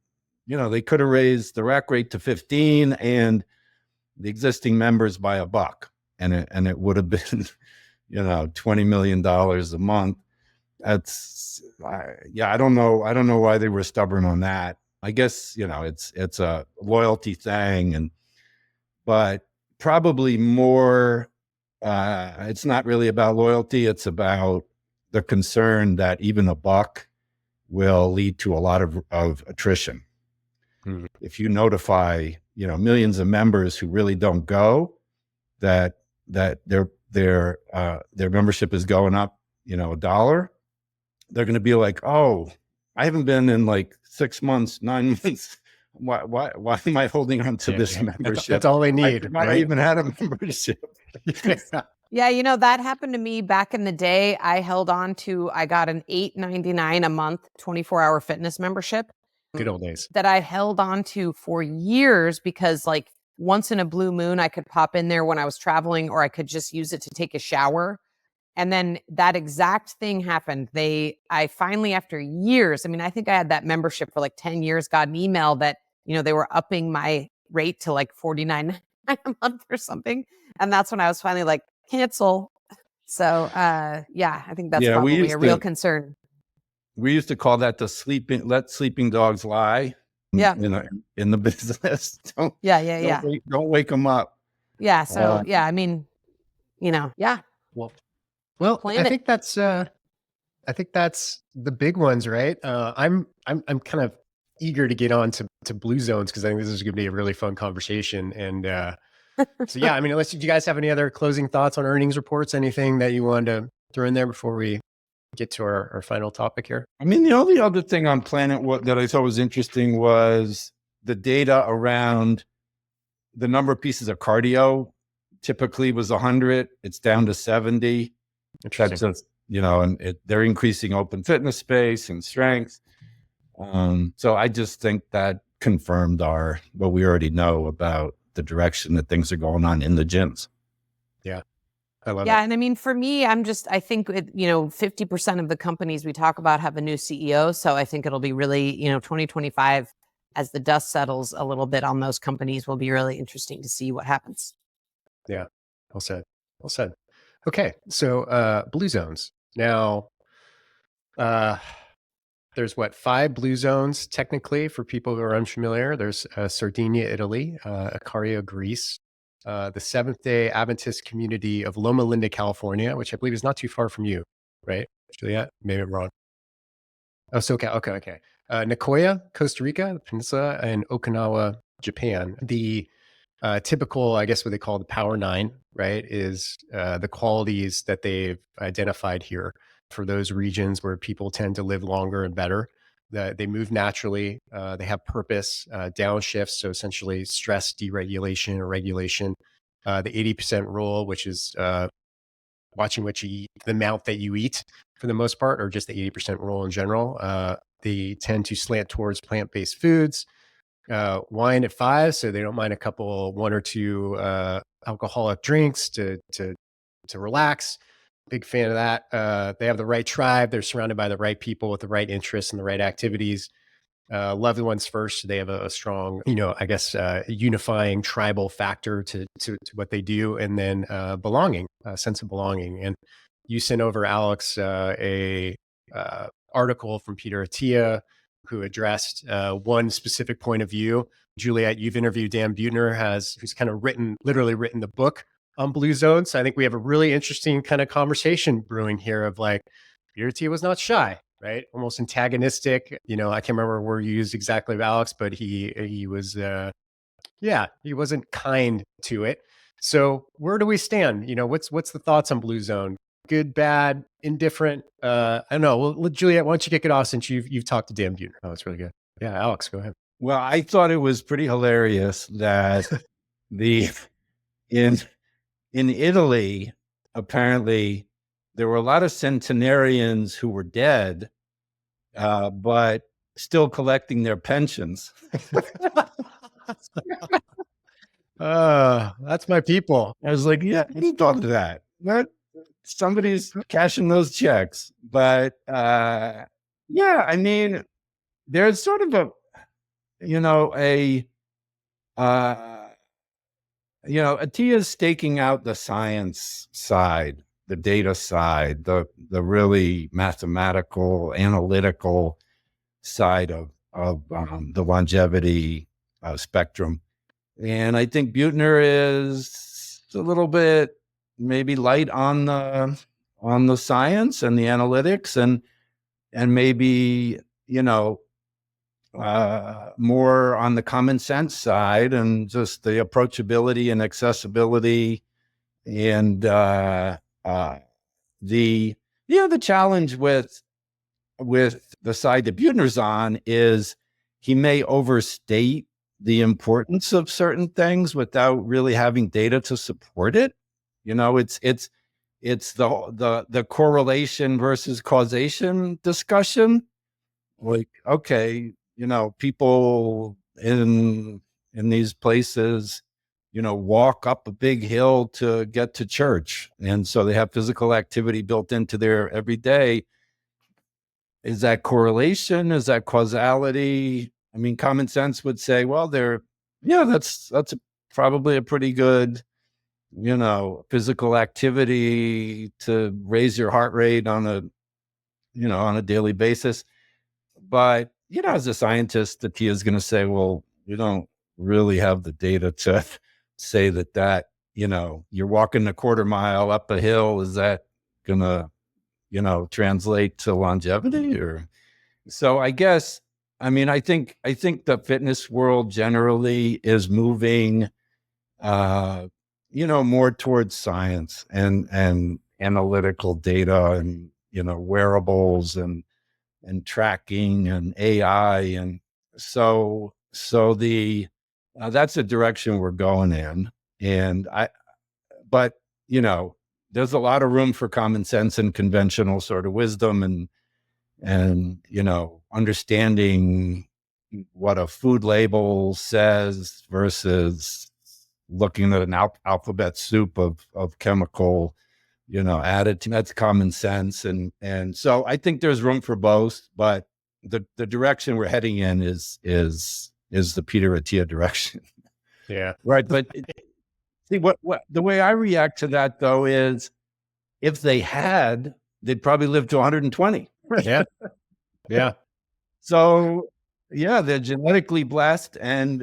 know, they could have raised the rack rate to 15 and the existing members by $1, and it would have been $20 million a month. I don't know why they were stubborn on that. I guess, it's a loyalty thing, but probably more, it's not really about loyalty. It's about the concern that even $1 will lead to a lot of attrition. Mm-hmm. If you notify, millions of members who really don't go, that their membership is going up, $1, they're going to be like, oh, I haven't been in like 6 months, 9 months. Why am I holding on to this membership? That's all they need. I even had a membership. Yeah, that happened to me back in the day. I got an $8.99 a month 24-hour fitness membership. Good old days. That I held on to for years, because like once in a blue moon, I could pop in there when I was traveling, or I could just use it to take a shower. And then that exact thing happened. I finally, after years, I think I had that membership for like 10 years, got an email that, they were upping my rate to like $49 a month or something. And that's when I was finally like, cancel. So, I think that's probably a real concern. We used to call that let sleeping dogs lie. Yeah. In the business. Don't wake them up. Yeah. So, yeah. Well, I think that's the big ones, right? I'm kind of eager to get on to Blue Zones because I think this is going to be a really fun conversation. And so, yeah, I mean, unless do you guys have any other closing thoughts on earnings reports, anything that you wanted to throw in there before we get to our final topic here? I mean, the only other thing on Planet that I thought was interesting was the data around the number of pieces of cardio. Typically was 100. It's down to 70. That's just, and they're increasing open fitness space and strength. So I just think that confirmed what we already know about the direction that things are going on in the gyms. Yeah. I love it. And I mean, for me, I think, 50% of the companies we talk about have a new CEO. So I think it'll be really, 2025, as the dust settles a little bit on those companies, will be really interesting to see what happens. Yeah. Well said. Well said. Okay. So, Blue Zones. Now, there's 5 Blue Zones technically for people who are unfamiliar. There's Sardinia, Italy, Icaria, Greece, the Seventh-day Adventist community of Loma Linda, California, which I believe is not too far from you, right, Juliet? Maybe I'm wrong. Oh, SoCal. Okay. Nicoya, Costa Rica, the peninsula, and Okinawa, Japan. The typical, I guess what they call the Power 9, right, is the qualities that they've identified here for those regions where people tend to live longer and better. They move naturally. They have purpose, downshifts, so essentially stress deregulation or regulation. The 80% rule, which is watching what you eat, the amount that you eat for the most part, or just the 80% rule in general. They tend to slant towards plant-based foods. Wine at 5, so they don't mind a couple, 1 or 2 alcoholic drinks to relax. Big fan of that. They have the right tribe. They're surrounded by the right people with the right interests and the right activities. Loved ones first. They have a strong, unifying tribal factor to what they do, and then belonging, a sense of belonging. And you sent over, Alex, a article from Peter Attia, who addressed one specific point of view. Juliet, you've interviewed Dan Buettner, who's kind of literally written the book on Blue Zones. So I think we have a really interesting kind of conversation brewing here of Peter Attia was not shy, right? Almost antagonistic. I can't remember where you used exactly, Alex, but he was, he wasn't kind to it. So where do we stand? What's the thoughts on Blue Zone? Good, bad, indifferent? I don't know. Well, Juliet, why don't you kick it off since you've talked to Dan Buettner? Oh, it's really good. Yeah, Alex, go ahead. Well, I thought it was pretty hilarious that in Italy, apparently there were a lot of centenarians who were dead, but still collecting their pensions. That's my people. I was like, yeah, I didn't thought of that. Somebody's cashing those checks. But I mean, there's sort of Attia's staking out the science side, the data side, the really mathematical, analytical side of the longevity spectrum. And I think Buettner is a little bit maybe light on the science and the analytics, and maybe more on the common sense side and just the approachability and accessibility, and the challenge with the side that Buettner's on is he may overstate the importance of certain things without really having data to support it. It's the correlation versus causation discussion. Like, okay, people in these places, walk up a big hill to get to church. And so they have physical activity built into their everyday. Is that correlation? Is that causality? I mean, common sense would say, well, that's probably a pretty good, physical activity to raise your heart rate on a daily basis. But, as a scientist, the T is going to say, well, you don't really have the data to say that, you're walking a quarter mile up a hill. Is that going to, translate to longevity? Or so I guess I mean, I think the fitness world generally is moving, more towards science and analytical data and, wearables and tracking and AI. And so the, that's the direction we're going in. And but, there's a lot of room for common sense and conventional sort of wisdom and, understanding what a food label says versus looking at an alphabet soup of chemical, added to. That's common sense. And so I think there's room for both, but the direction we're heading in is the Peter Attia direction. Yeah. Right. But see what the way I react to that though is if they had, they'd probably live to 120. Yeah. Yeah. So yeah, they're genetically blessed and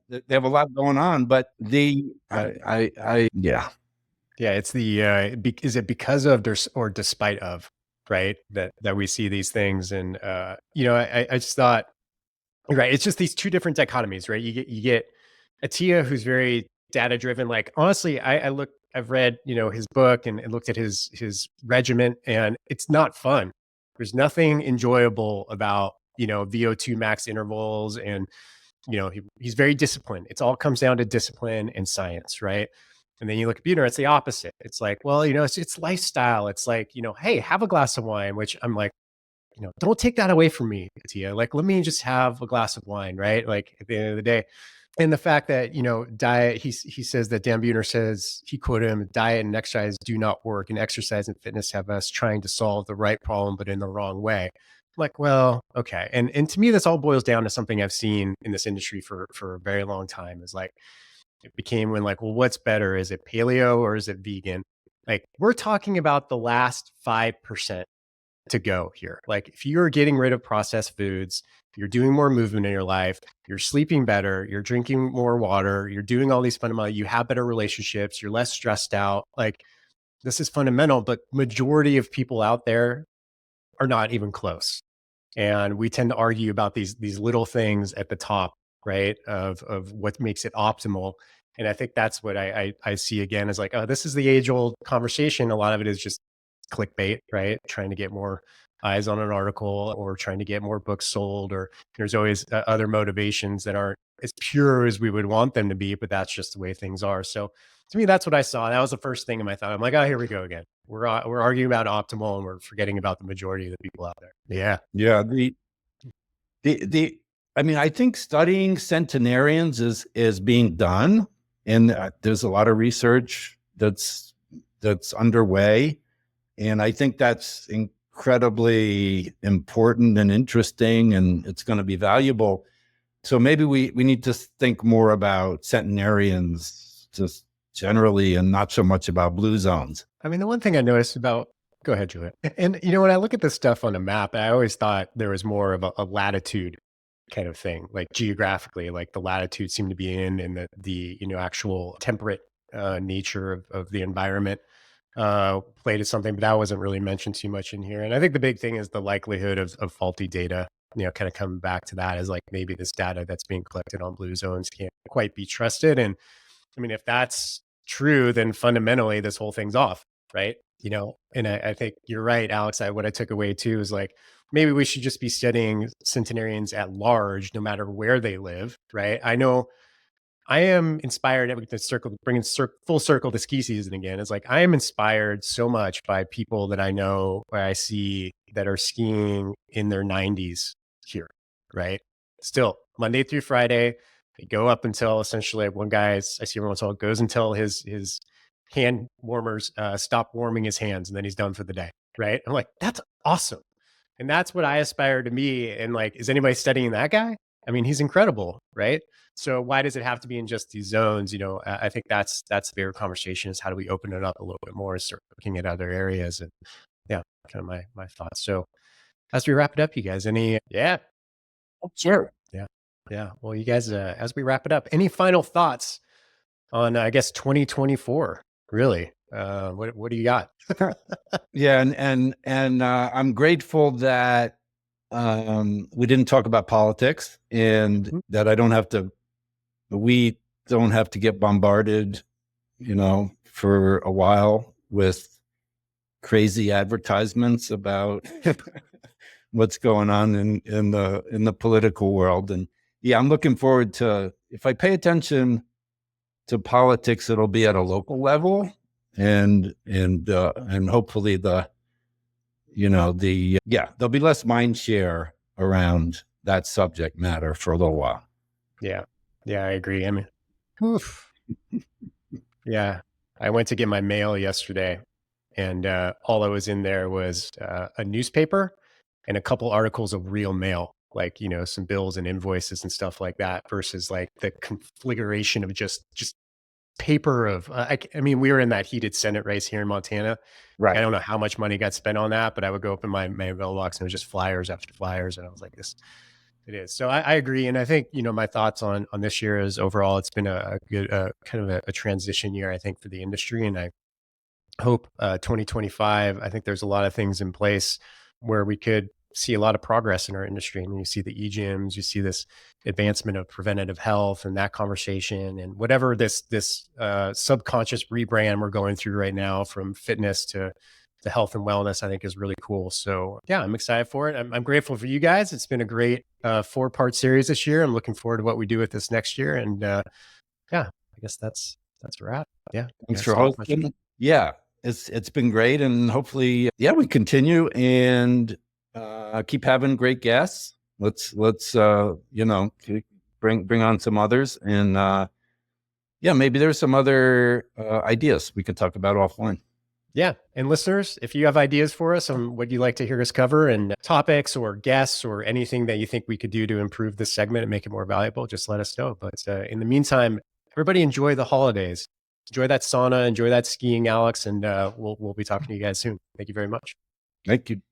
they have a lot going on, but yeah. Yeah, it's the is it because of or despite of, right? That we see these things, and I just thought, right, it's just these two different dichotomies, right? You get Attia, who's very data driven. Like honestly, I've read his book and looked at his regimen, and it's not fun. There's nothing enjoyable about VO2 max intervals, and he's very disciplined. It's all comes down to discipline and science, right? And then you look at Buhner, it's the opposite. It's like, well, it's lifestyle. It's like, hey, have a glass of wine, which I'm like, don't take that away from me, Tia. Like, let me just have a glass of wine, right? Like at the end of the day. And the fact that, diet, he says that Dan Buhner says, he quoted him, diet and exercise do not work, and exercise and fitness have us trying to solve the right problem, but in the wrong way. I'm like, well, okay. And to me, this all boils down to something I've seen in this industry for a very long time is like, it became when like, well, what's better? Is it paleo or is it vegan? Like we're talking about the last 5% to go here. Like if you're getting rid of processed foods, you're doing more movement in your life, you're sleeping better, you're drinking more water, you're doing all these fundamental, you have better relationships, you're less stressed out. Like this is fundamental, but majority of people out there are not even close. And we tend to argue about these little things at the top, right? Of what makes it optimal. And I think that's what I see again is like, oh, this is the age old conversation. A lot of it is just clickbait, right? Trying to get more eyes on an article or trying to get more books sold, or there's always other motivations that aren't as pure as we would want them to be, but that's just the way things are. So to me, that's what I saw. That was the first thing in my thought. I'm like, oh, here we go again. We're arguing about optimal and we're forgetting about the majority of the people out there. Yeah. Yeah. I mean, I think studying centenarians is being done, and there's a lot of research that's underway, and I think that's incredibly important and interesting, and it's going to be valuable. So maybe we need to think more about centenarians just generally, and not so much about blue zones. I mean, the one thing I noticed about, go ahead, Juliet. And when I look at this stuff on a map, I always thought there was more of a latitude kind of thing, like geographically, like the latitude seemed to be in the actual temperate nature of the environment played as something, but that wasn't really mentioned too much in here. And I think the big thing is the likelihood of faulty data, kind of coming back to that, is like maybe this data that's being collected on blue zones can't quite be trusted. And I mean, if that's true, then fundamentally this whole thing's off, right? And I think you're right, Alex. What I took away too is like, maybe we should just be studying centenarians at large, no matter where they live, right? I know I am inspired with the bringing full circle to ski season again. It's like, I am inspired so much by people that I know, where I see that are skiing in their 90s here, right? Still Monday through Friday, they go up until essentially one guy I see every once in a while goes until his hand warmers stop warming his hands, and then he's done for the day, right? I'm like, that's awesome. And that's what I aspire to be. And like, is anybody studying that guy? I mean, he's incredible, right? So why does it have to be in just these zones? I think that's the bigger conversation, is how do we open it up a little bit more and start looking at other areas? And yeah, kind of my thoughts. So as we wrap it up, you guys, yeah. Oh, sure. Yeah. Yeah. Well, you guys, as we wrap it up, any final thoughts on, I guess, 2024, really? What do you got? Yeah. And I'm grateful that we didn't talk about politics, and that we don't have to get bombarded, for a while with crazy advertisements about what's going on in the political world. And yeah, I'm looking forward to, if I pay attention to politics, it'll be at a local level, and hopefully there'll be less mind share around that subject matter for a little while. Yeah, I agree. I mean, oof. Yeah, I went to get my mail yesterday, and all that was in there was a newspaper and a couple articles of real mail, like, some bills and invoices and stuff like that, versus like the configuration of just paper of, I mean, we were in that heated Senate race here in Montana. Right. I don't know how much money got spent on that, but I would go up in my mailbox and it was just flyers after flyers. And I was like, it is. So I agree. And I think, my thoughts on this year is overall, it's been a good, kind of a transition year, I think, for the industry. And I hope 2025, I think there's a lot of things in place where we could see a lot of progress in our industry. I mean, you see the EGYMs, you see this advancement of preventative health and that conversation, and whatever this subconscious rebrand we're going through right now, from fitness to health and wellness, I think is really cool. So yeah, I'm excited for it. I'm grateful for you guys. It's been a great 4-part series this year. I'm looking forward to what we do with this next year. And yeah, I guess that's a wrap. Yeah. Thanks for hosting. Yeah, it's been great. And hopefully, we continue and keep having great guests. Let's bring on some others, and maybe there's some other ideas we could talk about offline. Yeah. And listeners, if you have ideas for us on what you'd like to hear us cover, and topics or guests or anything that you think we could do to improve this segment and make it more valuable, just let us know. But in the meantime, everybody enjoy the holidays. Enjoy that sauna, enjoy that skiing, Alex, and we'll be talking to you guys soon. Thank you very much. Thank you.